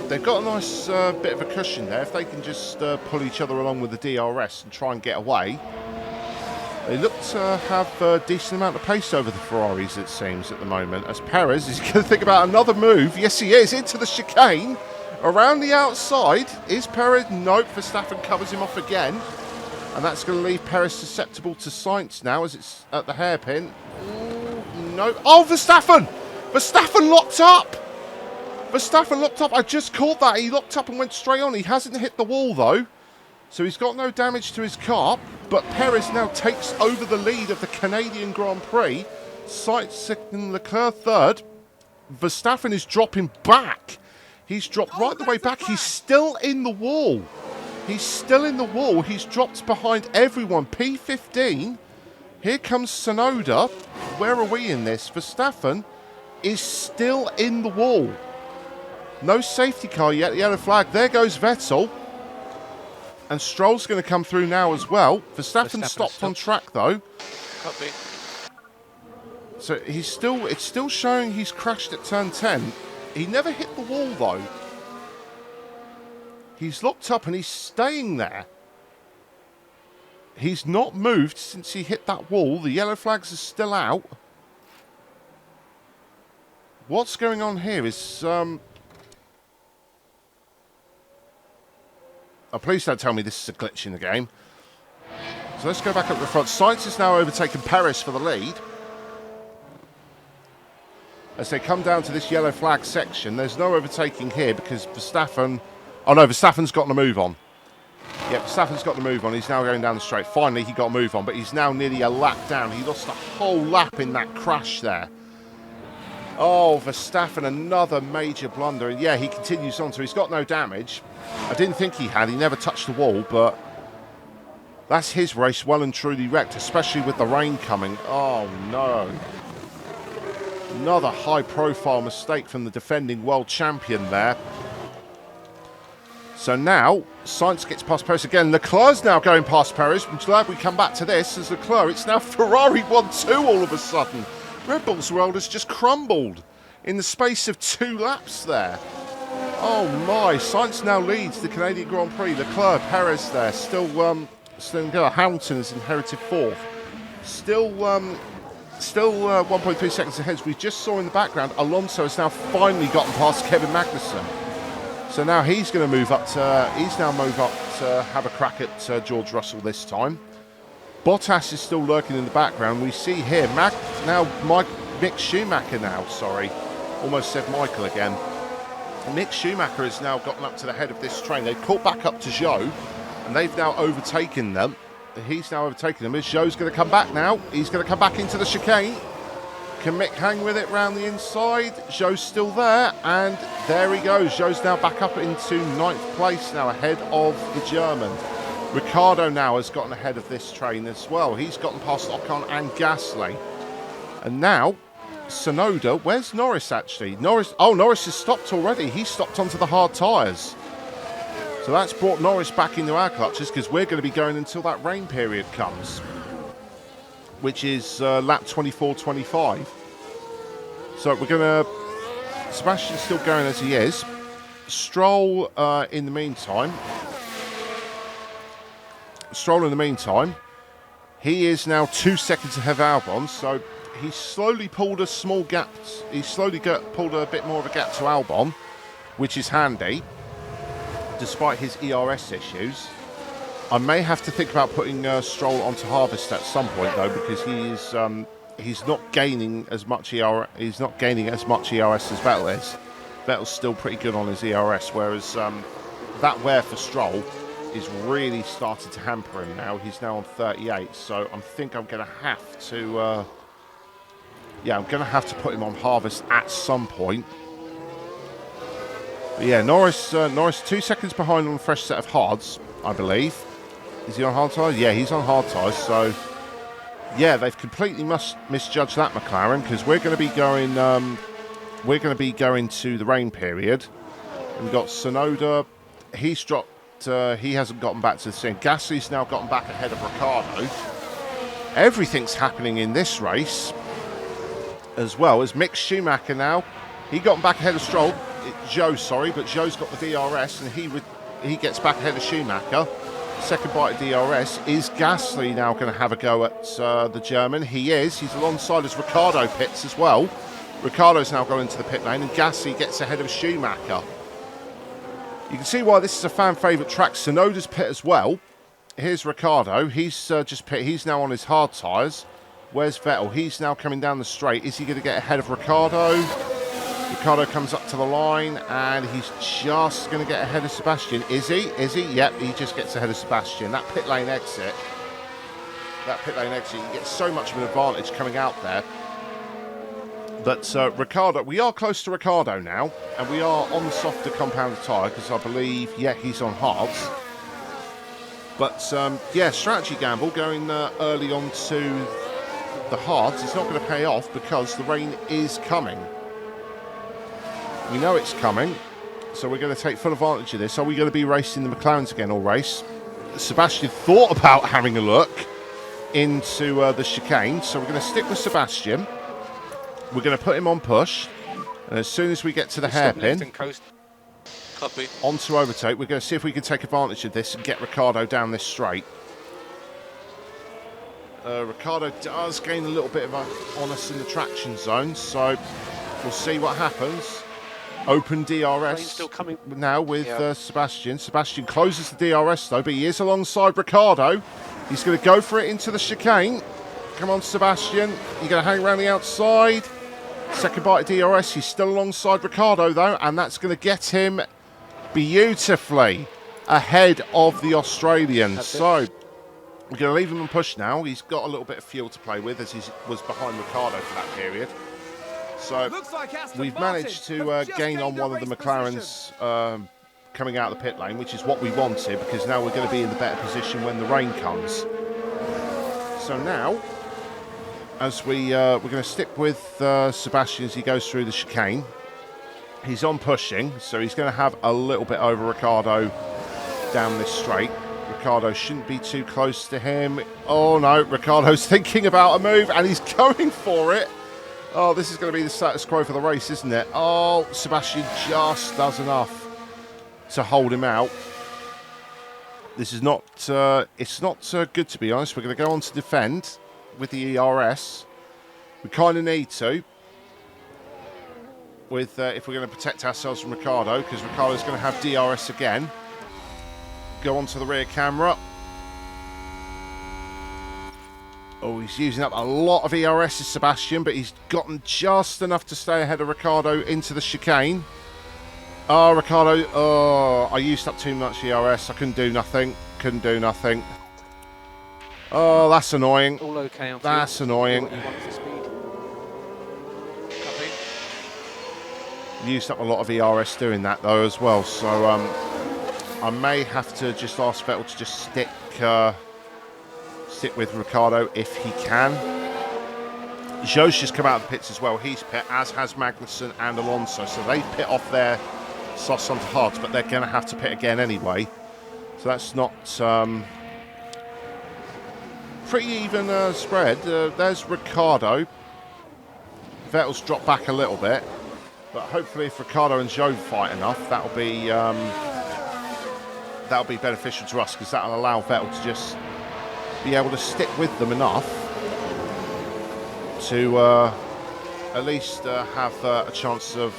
they've got a nice bit of a cushion there. If they can just pull each other along with the DRS and try and get away... They look to have a decent amount of pace over the Ferraris, it seems, at the moment. As Perez is going to think about another move. Yes, he is. Into the chicane. Around the outside. Is Perez? Nope. Verstappen covers him off again. And that's going to leave Perez susceptible to Sainz now as it's at the hairpin. No. Oh, Verstappen! Verstappen locked up! Verstappen locked up. I just caught that. He locked up and went straight on. He hasn't hit the wall, though. So he's got no damage to his car. But Perez now takes over the lead of the Canadian Grand Prix. Sainz second, Leclerc third. Verstappen is dropping back. He's dropped right the way back. He's still in the wall. He's still in the wall. He's dropped behind everyone. P15. Here comes Tsunoda. Where are we in this? Verstappen is still in the wall. No safety car yet. Yellow flag. There goes Vettel. And Stroll's going to come through now as well. Verstappen stopped on track, though. Copy. So it's still showing he's crashed at turn 10. He never hit the wall, though. He's locked up and he's staying there. He's not moved since he hit that wall. The yellow flags are still out. What's going on here is... Oh, please don't tell me this is a glitch in the game. So let's go back up the front. Sainz has now overtaken Perez for the lead. As they come down to this yellow flag section, there's no overtaking here because Verstappen... Oh no, Verstappen's gotten a move on. Yeah, Verstappen's got the move on. He's now going down the straight. Finally, he got a move on, but he's now nearly a lap down. He lost a whole lap in that crash there. Oh, Verstappen, another major blunder. And yeah, he continues on, so he's got no damage. I didn't think he had. He never touched the wall, but that's his race well and truly wrecked, especially with the rain coming. Oh, no. Another high-profile mistake from the defending world champion there. So now, Sainz gets past Perez again. Leclerc's now going past Perez. I'm glad we come back to this as Leclerc. It's now Ferrari 1-2 all of a sudden. Red Bull's world has just crumbled in the space of 2 laps there. Oh my, Sainz now leads the Canadian Grand Prix. Leclerc, Perez there, still good. Hamilton has inherited 4th. Still 1.3 seconds ahead. As we just saw in the background, Alonso has now finally gotten past Kevin Magnussen. So now he's going to move up to have a crack at George Russell this time. Bottas is still lurking in the background. We see here Mick Schumacher now, sorry. Almost said Michael again. Mick Schumacher has now gotten up to the head of this train. They've caught back up to Zhou, and they've now overtaken them. He's now overtaken them. Is Zhou's going to come back now? He's going to come back into the chicane. Can Mick hang with it round the inside? Zhou's still there, and there he goes. Zhou's now back up into 9th place now, ahead of the German. Ricciardo now has gotten ahead of this train as well. He's gotten past Ocon and Gasly. And now, Tsunoda, where's Norris actually? Norris has stopped already. He stopped onto the hard tyres. So that's brought Norris back into our clutches, because we're going to be going until that rain period comes, which is lap 24-25. So we're going to... Sebastian's still going as he is. Stroll in the meantime, he is now 2 seconds ahead of Albon, so he slowly pulled a small gap. He slowly pulled a bit more of a gap to Albon, which is handy, despite his ERS issues. I may have to think about putting Stroll onto Harvest at some point, though, because he's not gaining as much ERS. He's not gaining as much ERS as Vettel is. Vettel's still pretty good on his ERS, whereas that wear for Stroll is really started to hamper him now. He's now on 38, so I think I'm going to have to. I'm going to have to put him on Harvest at some point. But yeah, Norris 2 seconds behind on a fresh set of hards, I believe. Is he on hard tyres? Yeah, he's on hard tyres. So yeah, they've completely misjudged that McLaren, because we're going to be going. We're going to be going to the rain period. We've got Tsunoda. He's dropped. He hasn't gotten back to the scene. Gasly's now gotten back ahead of Ricciardo. Everything's happening in this race, as well as Mick Schumacher now. He got back ahead of Stroll. Zhou, but Zhou's got the DRS, and he gets back ahead of Schumacher. Second bite of DRS. Is Gasly now going to have a go at the German? He is. He's alongside as Ricciardo pits as well. Ricciardo's now gone into the pit lane, and Gasly gets ahead of Schumacher. You can see why this is a fan favourite track. Tsunoda's pit as well. Here's Ricciardo. He's just pit. He's now on his hard tyres. Where's Vettel? He's now coming down the straight. Is he going to get ahead of Ricciardo? Ricciardo comes up to the line, and he's just going to get ahead of Sebastian. Is he? Yep, he just gets ahead of Sebastian. That pit lane exit, you get so much of an advantage coming out there. But Ricciardo, we are close to Ricciardo now, and we are on the softer compounded tyre, because I believe, he's on hards. But strategy gamble going early on to the hards is not going to pay off, because the rain is coming. We know it's coming, so we're going to take full advantage of this. Are we going to be racing the McLarens again all race? Sebastian thought about having a look into the chicane, so we're going to stick with Sebastian. We're going to put him on push, and as soon as we get to the hairpin, onto overtake, we're going to see if we can take advantage of this and get Ricciardo down this straight. Ricciardo does gain a little bit on us in the traction zone, so we'll see what happens. Open DRS still coming now with Sebastian. Sebastian closes the DRS though, but he is alongside Ricciardo. He's going to go for it into the chicane. Come on, Sebastian. You're going to hang around the outside. Second bite of DRS. He's still alongside Ricciardo though, and that's going to get him beautifully ahead of the Australian. So we're going to leave him on push now. He's got a little bit of fuel to play with, as he was behind Ricciardo for that period. So we've managed to gain on one of the McLarens coming out of the pit lane, which is what we wanted, because now we're going to be in the better position when the rain comes. So now, as we're going to stick with Sebastian as he goes through the chicane. He's on pushing, so he's going to have a little bit over Ricciardo down this straight. Ricciardo shouldn't be too close to him. Oh no, Ricciardo's thinking about a move, and he's going for it. Oh, this is going to be the status quo for the race, isn't it? Oh, Sebastian just does enough to hold him out. This is not, it's not good, to be honest. We're going to go on to defend with the ERS. We kind of need to, with if we're going to protect ourselves from Ricciardo, because Ricciardo's going to have DRS again. Go on to the rear camera. Oh, he's using up a lot of ERS, Sebastian, but he's gotten just enough to stay ahead of Ricciardo into the chicane. Oh, Ricardo. Oh, I used up too much ERS. I couldn't do nothing. Couldn't do nothing. Oh, that's annoying. All okay on That's fuel. annoying. What you want for speed. Copy. Used up a lot of ERS doing that though as well. So I may have to just ask Vettel to just stick with Ricardo if he can. Zhou's just come out of the pits as well. He's pit, as has Magnussen and Alonso. So they pit off their soft onto hards, but they're going to have to pit again anyway. So that's not pretty even spread. There's Ricardo. Vettel's dropped back a little bit, but hopefully if Ricardo and Zhou fight enough, that'll be beneficial to us, because that'll allow Vettel to just be able to stick with them enough to at least have a chance of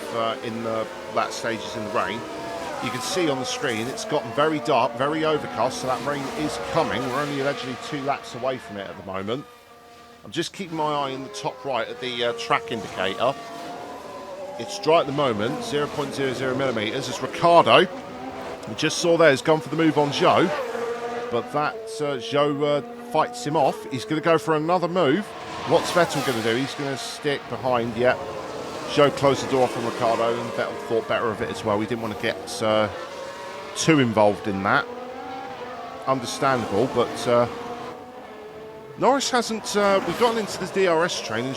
in the last stages in the rain. You can see on the screen it's gotten very dark, very overcast, so that rain is coming. We're only allegedly 2 laps away from it at the moment. I'm just keeping my eye in the top right at the track indicator. It's dry at the moment, 0.00 millimetres. As Ricardo, we just saw there, has gone for the move on Zhou, but that Zhou fights him off. He's going to go for another move. What's Vettel going to do? He's going to stick behind. Yep. Zhou closed the door from Ricardo, and Vettel thought better of it as well. We didn't want to get too involved in that. Understandable, but Norris hasn't. We've gotten into the DRS train, and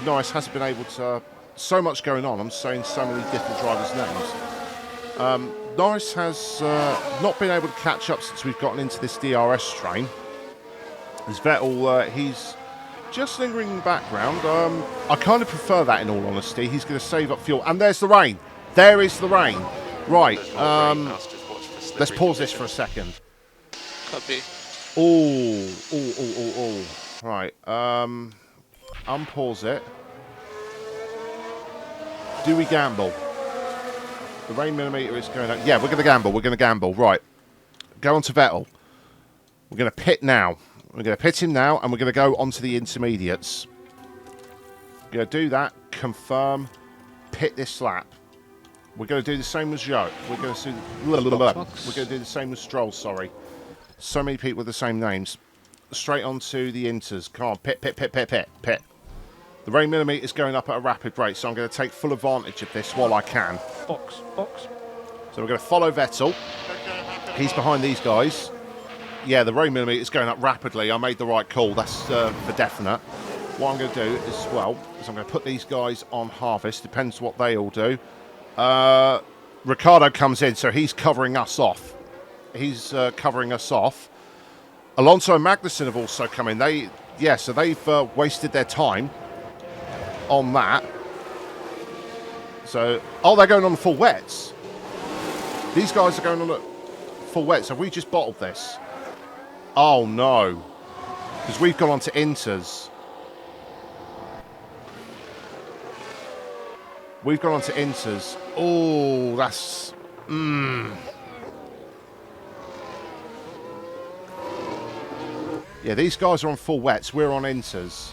Norris hasn't been able to. So much going on. I'm saying so many different drivers' names. Norris has not been able to catch up since we've gotten into this DRS train. As Vettel, he's just lingering in the background. I kind of prefer that, in all honesty. He's going to save up fuel. And there's the rain. There is the rain. Right. Let's pause this for a second. Copy. Oh. Right. Unpause it. Do we gamble? The rain millimeter is going up. Yeah, we're going to gamble. We're going to gamble. Right. Go on to Vettel. We're going to pit now. We're going to pit him now, and we're going to go on to the intermediates. We're going to do that. Confirm. Pit this lap. We're going to do the same as Zhou. We're going to do the same as Stroll, sorry. So many people with the same names. Straight on to the inters. Come on. Pit. The rain millimeter is going up at a rapid rate, so I'm going to take full advantage of this while I can. Box. So we're going to follow Vettel. He's behind these guys. Yeah, the rain millimeter is going up rapidly. I made the right call. That's for definite. What I'm going to do as well is I'm going to put these guys on harvest. Depends what they all do. Ricardo comes in, so he's covering us off. Alonso and Magnussen have also come in. They've wasted their time on that. So, they're going on the full wets. These guys are going on the full wets. Have we just bottled this? Oh no, because we've gone on to inters. Oh, that's Yeah, these guys are on full wets. We're on inters.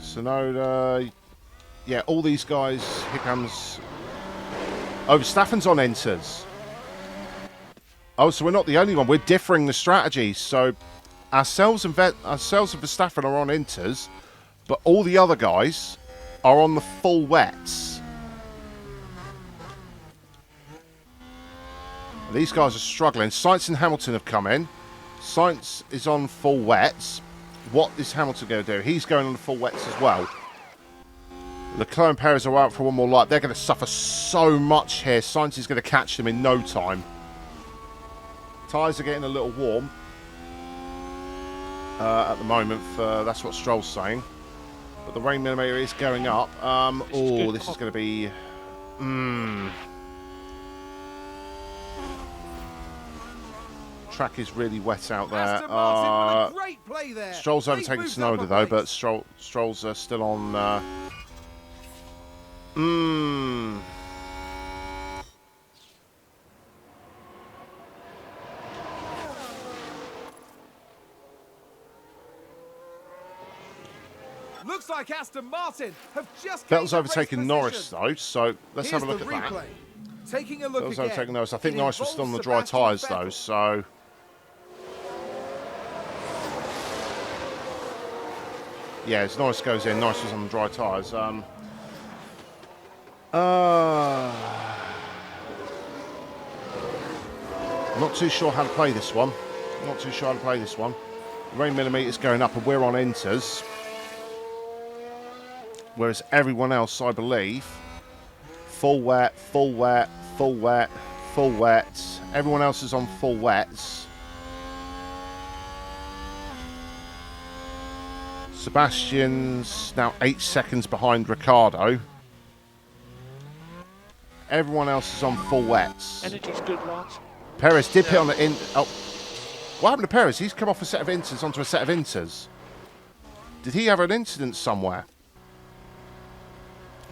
Sonoda. Yeah, all these guys. Here comes. Oh, Verstappen's on inters. Oh, so we're not the only one. We're differing the strategies. So ourselves and Verstappen are on inters, but all the other guys are on the full wets. These guys are struggling. Sainz and Hamilton have come in. Sainz is on full wets. What is Hamilton going to do? He's going on the full wets as well. Leclerc and Perez are out for one more lap. They're going to suffer so much here. Sainz is going to catch them in no time. Tyres are getting a little warm at the moment. That's what Stroll's saying. But the rain millimeter is going up. This is going to be... Track is really wet out there. Stroll's overtaken Tsunoda though, but Stroll's still on... Looks like Aston Martin have just Vettel's gained a race overtaken Norris, position. though, so let's Here's have a look the at that. replay. Taking a look Vettel's again. overtaken Norris. I think It Norris was still on the involves dry Sebastian tyres, though, Vettel. so... Yeah, as Norris goes in, Norris was on the dry tyres. I'm not too sure how to play this one. The rain millimeter's going up and we're on inters. Whereas everyone else, I believe, full wet, full wet, full wet, full wet. Everyone else is on full wets. Sebastian's now 8 seconds behind Ricciardo. Everyone else is on full wets. Energy's good, Lance. Perez did pit on the in. Oh, what happened to Perez? He's come off a set of inters onto a set of inters. Did he have an incident somewhere?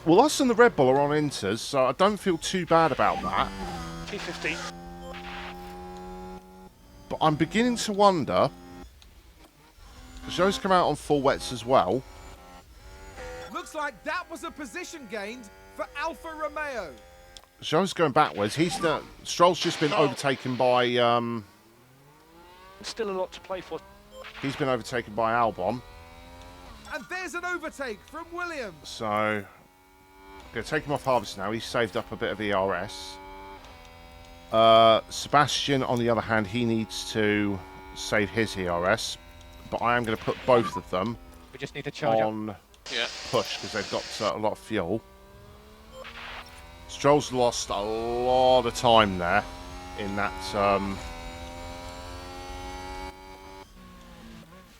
Well, us and the Red Bull are on inters, so I don't feel too bad about that. P15. But I'm beginning to wonder. Joe's come out on full wets as well. Looks like that was a position gained for Alfa Romeo. Joe's going backwards. Stroll's just been overtaken by. Still a lot to play for. He's been overtaken by Albon. And there's an overtake from Williams. So, I'm going to take him off harvest now. He's saved up a bit of ERS. Sebastian, on the other hand, he needs to save his ERS. But I am going to put both of them We just need to charge on up. push because they've got a lot of fuel. Stroll's lost a lot of time there in that.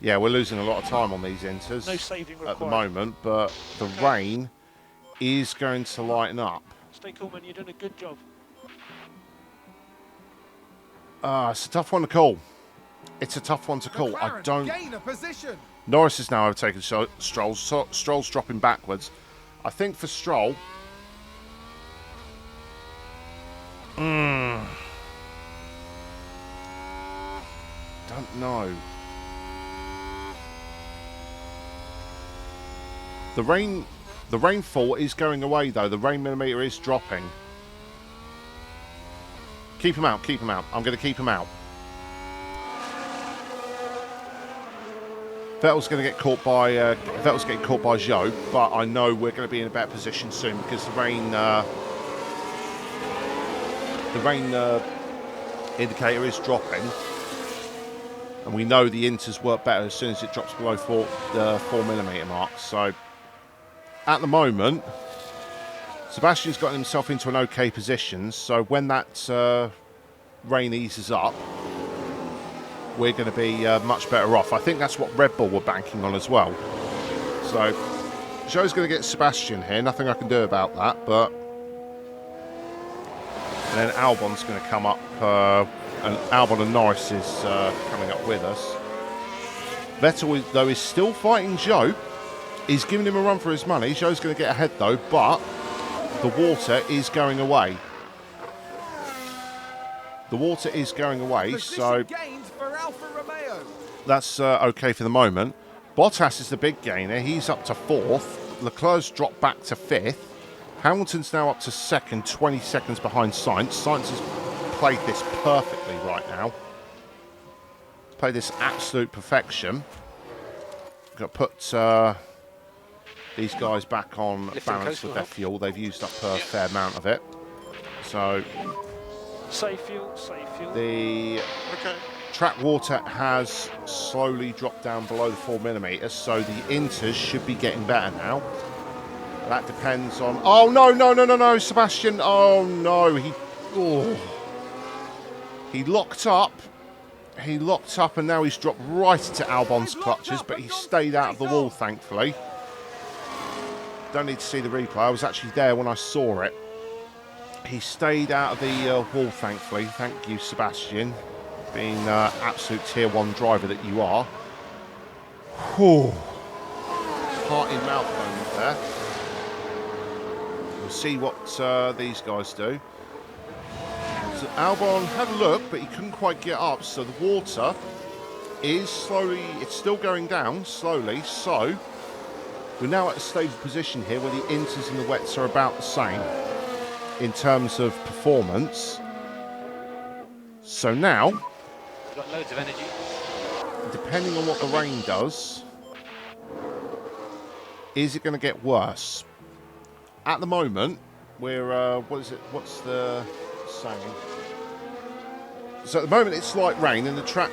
Yeah, we're losing a lot of time on these inters No saving required. at the moment, but the rain is going to lighten up. Stay cool, man. You're doing a good job. It's a tough one to call. It's a tough one to call. I McLaren don't. gain a position. Norris is now overtaken Stroll. Stroll's dropping backwards. I think for Stroll. Don't know. The rainfall is going away though. The rain millimeter is dropping. Keep him out. Keep him out. I'm going to keep him out. Vettel's going to get caught by Vettel's getting caught by Zhou, but I know we're going to be in a better position soon because the rain indicator is dropping, and we know the inters work better as soon as it drops below the 4 millimeter mark. So at the moment, Sebastian's gotten himself into an okay position. So when that rain eases up, we're going to be much better off. I think that's what Red Bull were banking on as well. So Zhou's going to get Sebastian here. Nothing I can do about that. But and then Albon's going to come up, and Albon and Norris is coming up with us. Vettel, though, is still fighting Zhou. He's giving him a run for his money. Zhou's going to get ahead, though, but the water is going away. The water is going away, so gained for Alfa Romeo. that's okay for the moment. Bottas is the big gainer. He's up to 4th. Leclerc's dropped back to 5th. Hamilton's now up to 2nd, 20 seconds behind Sainz. Sainz has played this perfectly right now. Played this absolute perfection. Got to put these guys back on balance with their fuel. They've used up a fair amount of it. So Safe fuel, safe fuel. the track water has slowly dropped down below the 4 millimeters, so the inters should be getting better now. That depends on. Oh no, Sebastian! Oh no, he locked up. He locked up, and now he's dropped right into Albon's clutches, but he stayed out of the wall, thankfully. Don't need to see the replay. I was actually there when I saw it. He stayed out of the wall, thankfully. Thank you, Sebastian, being absolute tier 1 driver that you are. Whew. Heart in mouth moment there. We'll see what these guys do. So Albon had a look, but he couldn't quite get up. So the water is slowly, it's still going down slowly. So we're now at a stable position here where the inters and the wets are about the same in terms of performance. So now, We've got loads of energy. depending on what the rain does, is it going to get worse? At the moment, we're, what's the saying? So at the moment it's light rain and the track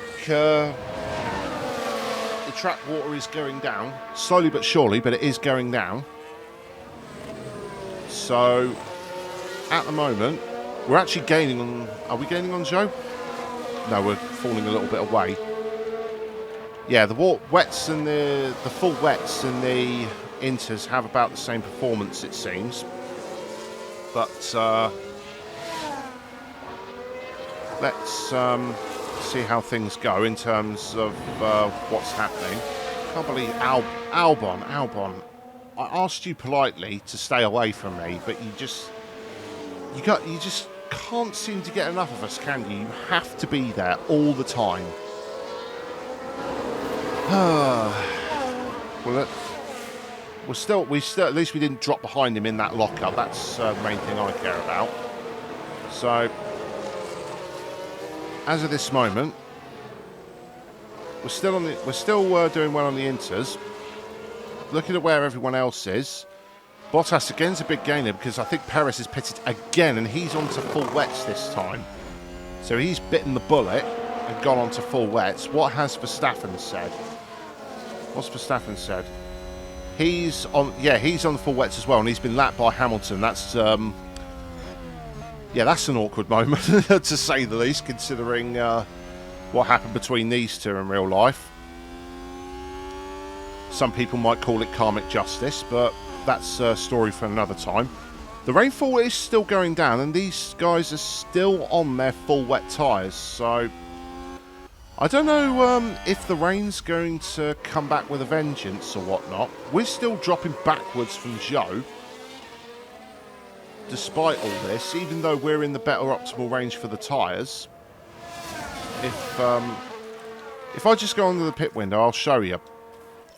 water is going down, slowly but surely, but it is going down. So at the moment, we're actually gaining on, are we gaining on Joe? No, we're falling a little bit away. Yeah, the wets and the full wets and the inters have about the same performance, it seems. But let's see how things go in terms of what's happening. I can't believe Albon. I asked you politely to stay away from me, but you just can't seem to get enough of us, can you? You have to be there all the time. Well, we still at least we didn't drop behind him in that lockup. That's the main thing I care about. So, as of this moment, we're still doing well on the inters. Looking at where everyone else is, Bottas again's a big gainer because I think Perez is pitted again, and he's onto full wets this time. So he's bitten the bullet and gone onto full wets. What has Verstappen said? What's Verstappen said? He's on the full wets as well, and he's been lapped by Hamilton. That's that's an awkward moment to say the least, considering what happened between these two in real life. Some people might call it karmic justice, but that's a story for another time. The rainfall is still going down, and these guys are still on their full wet tyres, so I don't know if the rain's going to come back with a vengeance or whatnot. We're still dropping backwards from Joe, despite all this, even though we're in the better optimal range for the tyres. If I just go under the pit window, I'll show you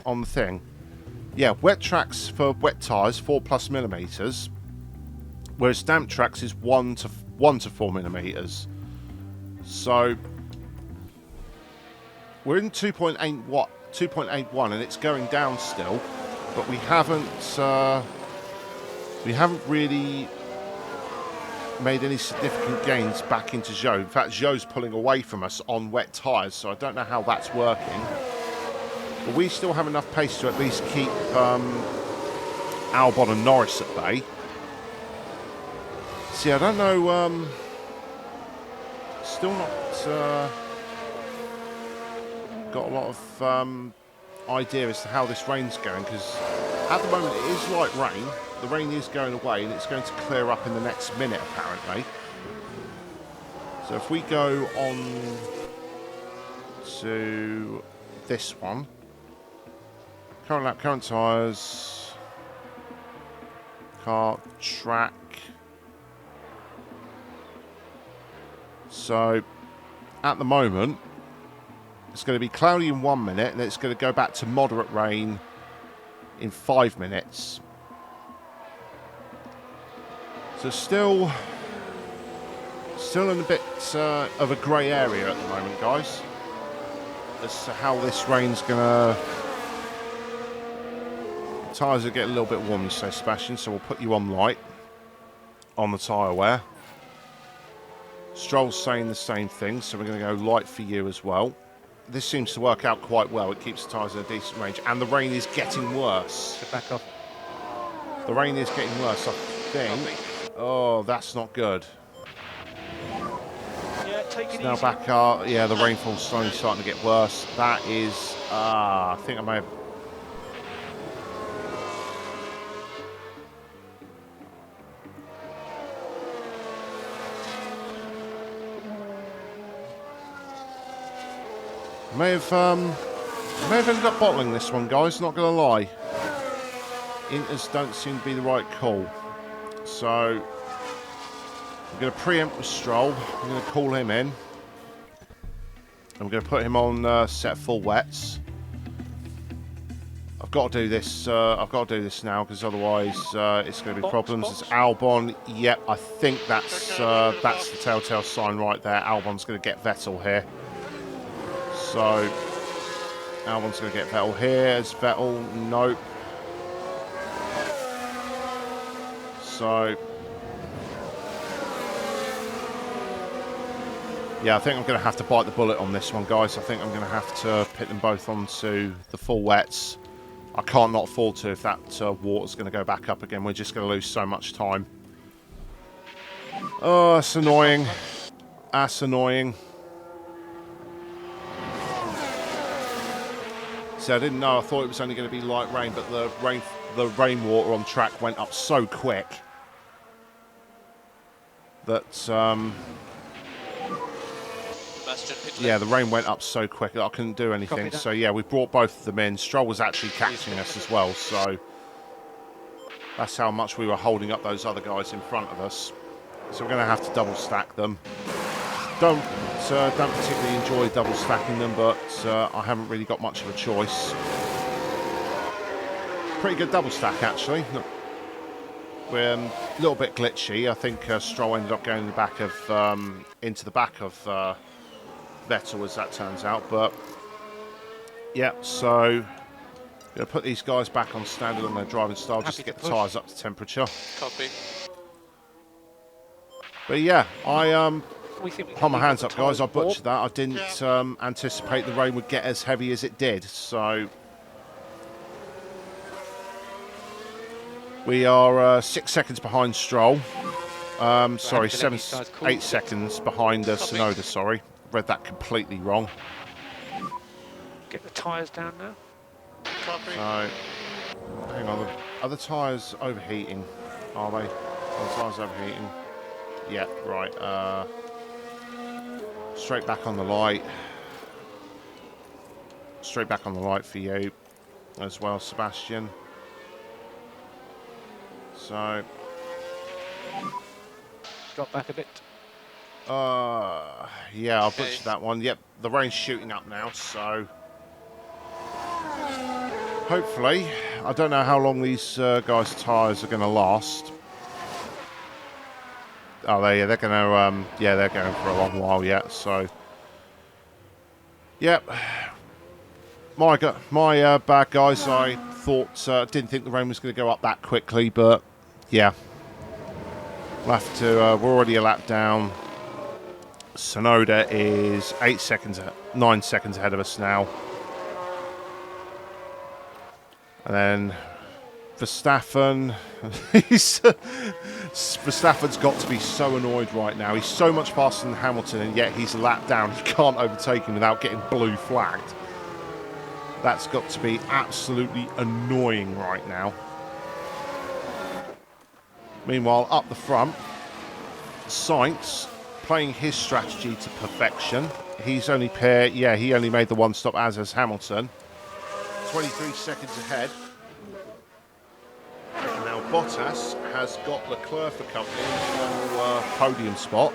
on the thing. Yeah, wet tracks for wet tyres 4+ millimeters, whereas damp tracks is 1 to 4 millimeters. So we're in 2.81, and it's going down still, but we haven't really made any significant gains back into Zhou. In fact, Zhou's pulling away from us on wet tyres, so I don't know how that's working. But we still have enough pace to at least keep Albon and Norris at bay. See, I don't know. Still not got a lot of idea as to how this rain's going, because at the moment it is light rain. The rain is going away, and it's going to clear up in the next minute, apparently. So if we go on to this one. Current lap, current tyres, car, track. So, at the moment, it's going to be cloudy in 1 minute, and it's going to go back to moderate rain in 5 minutes. So still in a bit of a grey area at the moment, guys, as to how this rain's going to... Tyres are getting a little bit warm, you say, Sebastian, so we'll put you on light on the tyre wear. Stroll's saying the same thing, so we're going to go light for you as well. This seems to work out quite well. It keeps the tyres in a decent range, and the rain is getting worse. Get back off. The rain is getting worse, I think. Oh, that's not good. Yeah, take it It's now easy. back up. Yeah, the rainfall's slowly starting to get worse. That is... I think I may have... I may have ended up bottling this one, guys, not going to lie. Inters don't seem to be the right call. So, I'm going to preempt with Stroll. I'm going to call him in. I'm going to put him on set full wets. I've got to do this. I've got to do this now because otherwise it's going to be problems. Box. It's Albon. Yep, I think that's the telltale sign right there. Albon's going to get Vettel here. So Albon's going to get Vettel here. Is Vettel? Nope. So yeah, I think I'm going to have to bite the bullet on this one, guys. I think I'm going to have to pit them both onto the full wets. I can't not afford to if that water's going to go back up again. We're just going to lose so much time. Oh, that's annoying. That's annoying. So I didn't know. I thought it was only going to be light rain, but the rainwater on track went up so quick that yeah, the rain went up so quick that I couldn't do anything. So yeah, we brought both of them in. Stroll was actually catching us as well, so that's how much we were holding up those other guys in front of us. So we're going to have to double stack them. Don't particularly enjoy double stacking them, but I haven't really got much of a choice. Pretty good double stack actually. We're a little bit glitchy. I think Stroll ended up going in the back of into the back of Vettel, as that turns out. But yeah, so gonna put these guys back on standard on their driving style just to get the tyres up to temperature. Copy. But yeah, I hold my hands up, guys. I butchered that. I didn't anticipate the rain would get as heavy as it did. So we are 6 seconds behind Stroll. Sorry, 8 seconds behind Tsunoda. Sorry, read that completely wrong. Get the tyres down now. So, hang on. Are the tyres overheating? Are they? Are the tyres overheating? Yeah, right. Straight back on the light. Straight back on the light for you as well, Sebastian. So, Drop back a bit. yeah, I butchered that one. Yep, the rain's shooting up now, so hopefully, I don't know how long these guys' tyres are going to last. Oh, they're going to, yeah, they're going for a long while yet. So, yep, my bad, guys. I thought, didn't think the rain was going to go up that quickly, but yeah, we'll have to. We're already a lap down. Tsunoda is 9 seconds ahead of us now. And then Verstappen, Verstappen's got to be so annoyed right now. He's so much faster than Hamilton, and yet he's a lap down. He can't overtake him without getting blue flagged. That's got to be absolutely annoying right now. Meanwhile, up the front, Sainz playing his strategy to perfection. He's only he only made the one stop, as has Hamilton. 23 seconds ahead. And now Bottas has got Leclerc for company in the podium spot.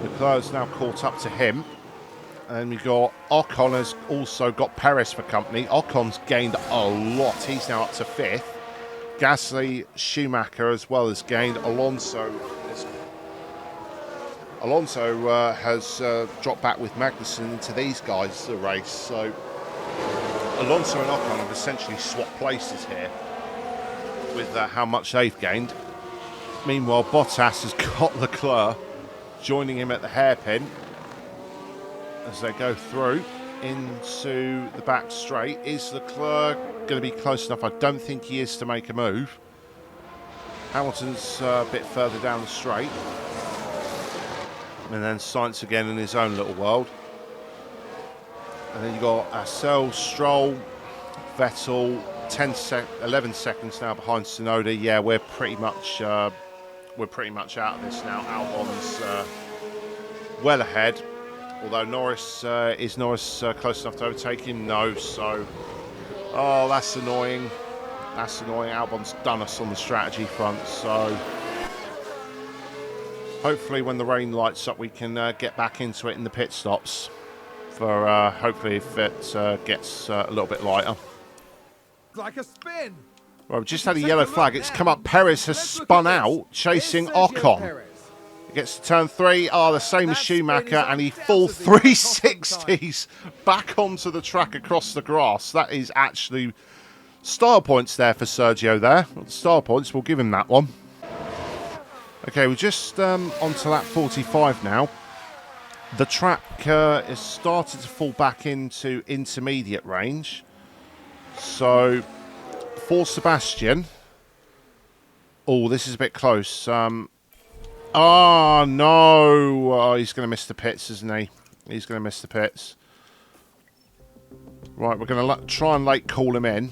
Leclerc's now caught up to him. And then we've got Ocon has also got Perez for company. Ocon's gained a lot. He's now up to 5th. Gasly, Schumacher as well has gained. Alonso has dropped back with Magnussen into these guys' the race. So Alonso and Ocon have essentially swapped places here with how much they've gained. Meanwhile, Bottas has got Leclerc joining him at the hairpin as they go through into the back straight. Is Leclerc going to be close enough? I don't think he is to make a move. Hamilton's a bit further down the straight. And then Sainz again in his own little world. And then you've got Arcel, Stroll, Vettel, 11 seconds now behind Tsunoda. Yeah, we're pretty much out of this now. Albon's well ahead. Although Norris is close enough to overtake him? No. So, oh, that's annoying. That's annoying. Albon's done us on the strategy front. So, hopefully, when the rain lights up, we can get back into it in the pit stops. For hopefully, if it gets a little bit lighter. Like a spin. Well, we've just had a yellow flag. It's come up. Perez has spun out, chasing Ocon. He gets to turn 3. The same as Schumacher, and he full 360s back onto the track across the grass. That is actually style points there for Sergio there. Style points, we'll give him that one. Okay, we're just onto lap 45 now. The track has started to fall back into intermediate range. So, for Sebastian... Oh, this is a bit close. Oh, no. Oh, he's going to miss the pits, isn't he? He's going to miss the pits. Right, we're going to try and late call him in.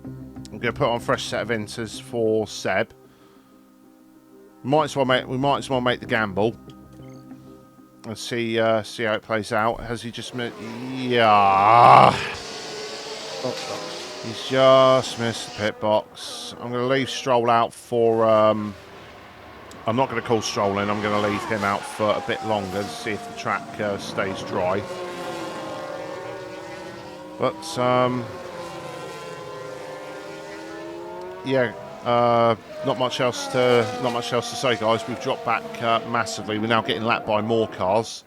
I'm going to put on a fresh set of inters for Seb. We might as well make the gamble and see how it plays out. Has he just missed? Yeah. He's just missed the pit box. I'm going to leave Stroll out for... I'm not going to call Stroll in. I'm going to leave him out for a bit longer to see if the track stays dry. But, yeah, not much else to say, guys. We've dropped back massively. We're now getting lapped by more cars.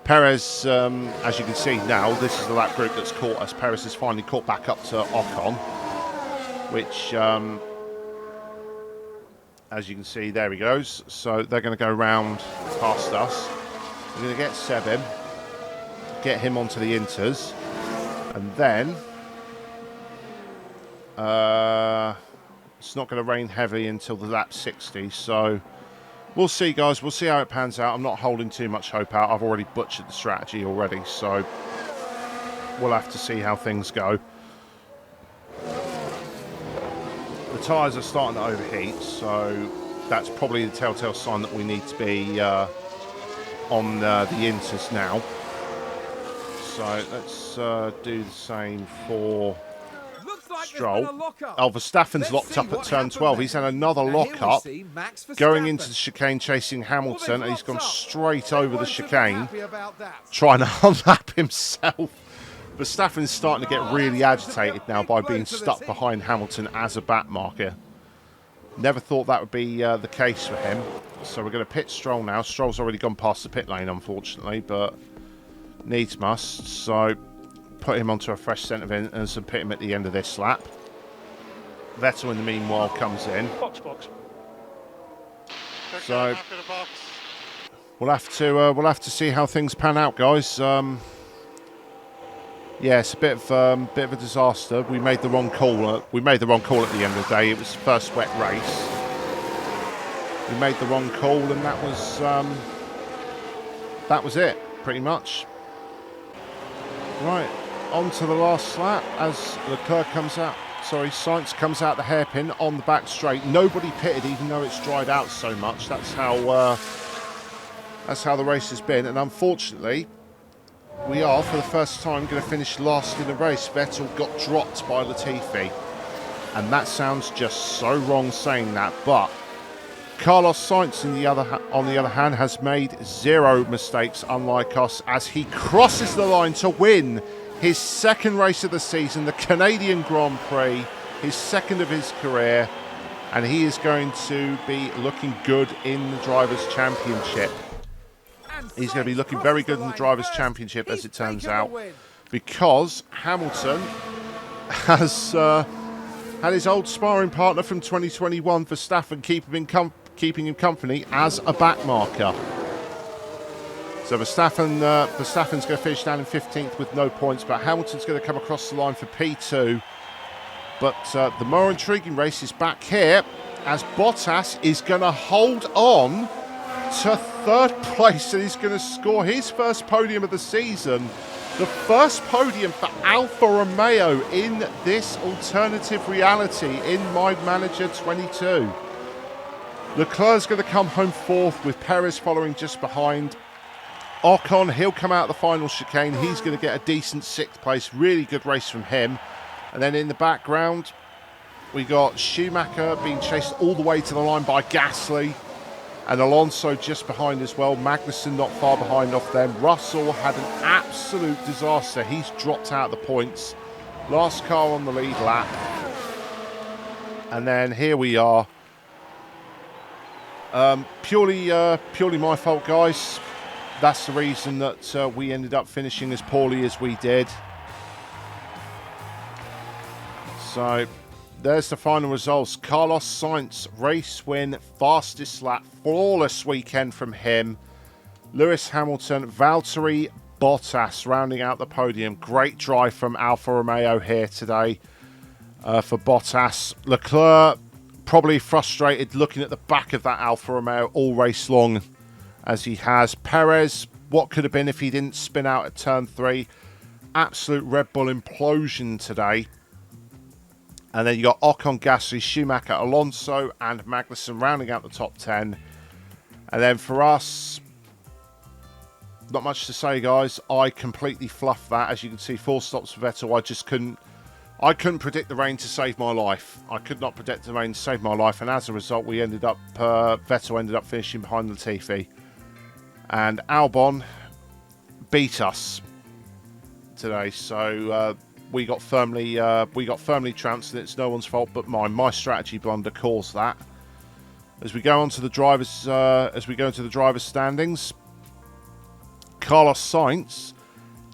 Perez, as you can see now, this is the lap group that's caught us. Perez has finally caught back up to Ocon, which, as you can see, there he goes. So they're going to go round past us. We're going to get Seb in, get him onto the inters, and then it's not going to rain heavily until the lap 60. So we'll see, guys. We'll see how it pans out. I'm not holding too much hope out. I've already butchered the strategy already, so we'll have to see how things go. The tyres are starting to overheat, so that's probably the telltale sign that we need to be on the inters now. So let's do the same for Stroll. Verstappen's locked up at turn 12. He's had another lock-up going into the chicane chasing Hamilton, and he's gone straight over the chicane trying to unlap himself. Verstappen's starting to get really agitated now by being stuck behind Hamilton as a back marker. Never thought that would be the case for him. So we're going to pit Stroll now. Stroll's already gone past the pit lane, unfortunately, but needs must. So put him onto a fresh set of inters and pit him at the end of this lap. Vettel, in the meanwhile, comes in. Box. So we'll have to see how things pan out, guys. Yeah, it's a bit of a disaster. We made the wrong call. We made the wrong call at the end of the day. It was the first wet race. We made the wrong call, and that was it, pretty much. Right, on to the last lap as Leclerc comes out. Sorry, Sainz comes out the hairpin on the back straight. Nobody pitted, even though it's dried out so much. That's how the race has been, and unfortunately, we are, for the first time, going to finish last in the race. Vettel got dropped by Latifi. And that sounds just so wrong saying that. But Carlos Sainz, on the other hand, has made zero mistakes, unlike us, as he crosses the line to win his second race of the season, the Canadian Grand Prix, his second of his career. And he is going to be looking good in the Drivers' Championship. He's going to be looking very good in the Drivers' Championship, as it turns out, because Hamilton has had his old sparring partner from 2021, Verstappen, keeping him company as a back marker. So Verstappen's going to finish down in 15th with no points, but Hamilton's going to come across the line for P2. But the more intriguing race is back here, as Bottas is going to hold on to third place, and he's going to score his first podium of the season. The first podium for Alfa Romeo in this alternative reality in Mind Manager 22. Leclerc's going to come home fourth, with Perez following just behind. Ocon, he'll come out the final chicane. He's going to get a decent sixth place. Really good race from him. And then in the background, we got Schumacher being chased all the way to the line by Gasly. And Alonso just behind as well. Magnussen not far behind off them. Russell had an absolute disaster. He's dropped out of the points. Last car on the lead lap. And then here we are. Purely my fault, guys. That's the reason that we ended up finishing as poorly as we did. So there's the final results. Carlos Sainz, race win, fastest lap, flawless weekend from him. Lewis Hamilton, Valtteri Bottas rounding out the podium. Great drive from Alfa Romeo here today for Bottas. Leclerc probably frustrated looking at the back of that Alfa Romeo all race long as he has. Perez, what could have been if he didn't spin out at turn 3. Absolute Red Bull implosion today. And then you got Ocon, Gasly, Schumacher, Alonso and Magnussen rounding out the top 10. And then for us, not much to say, guys. I completely fluffed that. As you can see, 4 stops for Vettel. I couldn't predict the rain to save my life. I could not predict the rain to save my life. And as a result, Vettel ended up finishing behind Latifi. And Albon beat us today. So we got firmly trounced, and it's no one's fault but mine. My strategy blunder caused that. As we go on to the drivers' standings, Carlos Sainz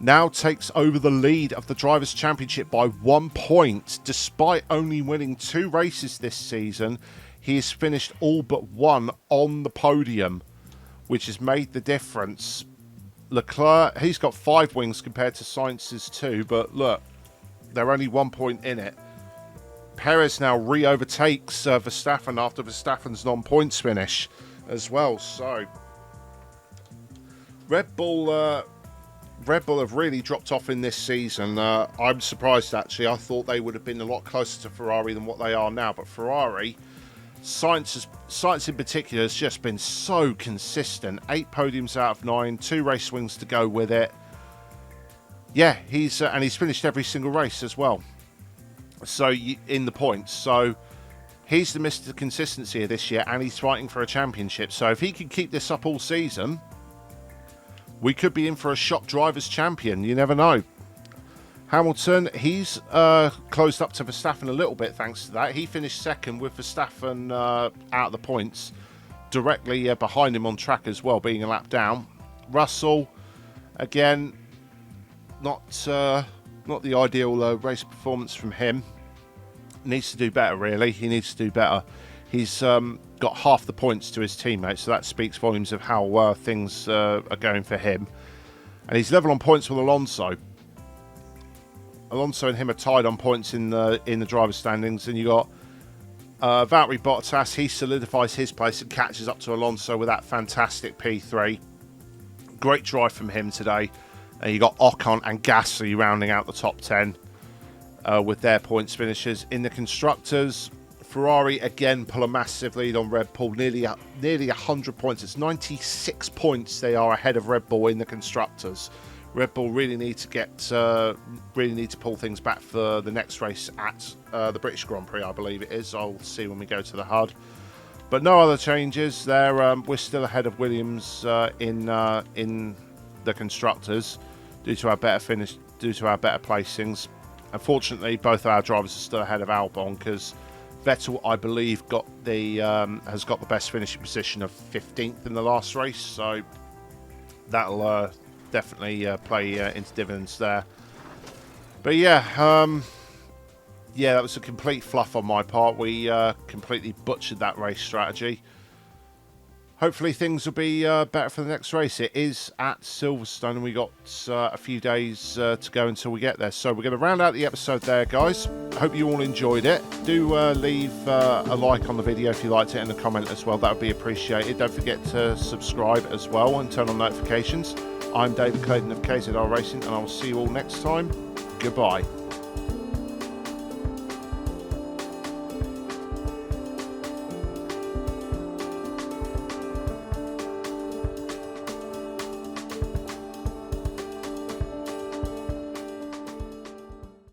now takes over the lead of the Drivers' Championship by 1 point. Despite only winning 2 races this season, he has finished all but 1 on the podium, which has made the difference. Leclerc, he's got 5 wins compared to Sainz's 2, but look, they're only 1 point in it. Perez now re-overtakes Verstappen after Verstappen's non-points finish as well. So Red Bull have really dropped off in this season. I'm surprised, actually. I thought they would have been a lot closer to Ferrari than what they are now. But Ferrari, Sainz in particular, has just been so consistent. 8 podiums out of 9, 2 race wins to go with it. Yeah, he's finished every single race as well. So in the points. So he's the Mr. Consistency of this year, and he's fighting for a championship. So if he can keep this up all season, we could be in for a shock drivers champion. You never know. Hamilton, he's closed up to Verstappen a little bit thanks to that. He finished second with Verstappen out of the points, directly behind him on track as well, being a lap down. Russell, again, not the ideal race performance from him. Needs to do better, really. He needs to do better. He's got half the points to his teammates, so that speaks volumes of how things are going for him. And he's level on points with Alonso. Alonso and him are tied on points in the driver's standings, and you got Valtteri Bottas. He solidifies his place and catches up to Alonso with that fantastic P3. Great drive from him today. And you got Ocon and Gasly rounding out the top 10 with their points finishes. In the constructors, Ferrari again pull a massive lead on Red Bull, nearly 100 points. It's 96 points they are ahead of Red Bull in the constructors. Red Bull really need to pull things back for the next race at the British Grand Prix, I believe it is. I'll see when we go to the HUD. But no other changes there. We're still ahead of Williams in the constructors due to our better placings. Unfortunately, both of our drivers are still ahead of Albon because Vettel, I believe, has got the best finishing position of 15th in the last race, so that'll definitely play into dividends there. But yeah, that was a complete fluff on my part. We completely butchered that race strategy. Hopefully things will be better for the next race. It is at Silverstone, and we got a few days to go until we get there. So we're going to round out the episode there, guys. Hope you all enjoyed it. Do leave a like on the video if you liked it and a comment as well. That would be appreciated. Don't forget to subscribe as well and turn on notifications. I'm David Clayton of KZR Racing, and I will see you all next time. Goodbye.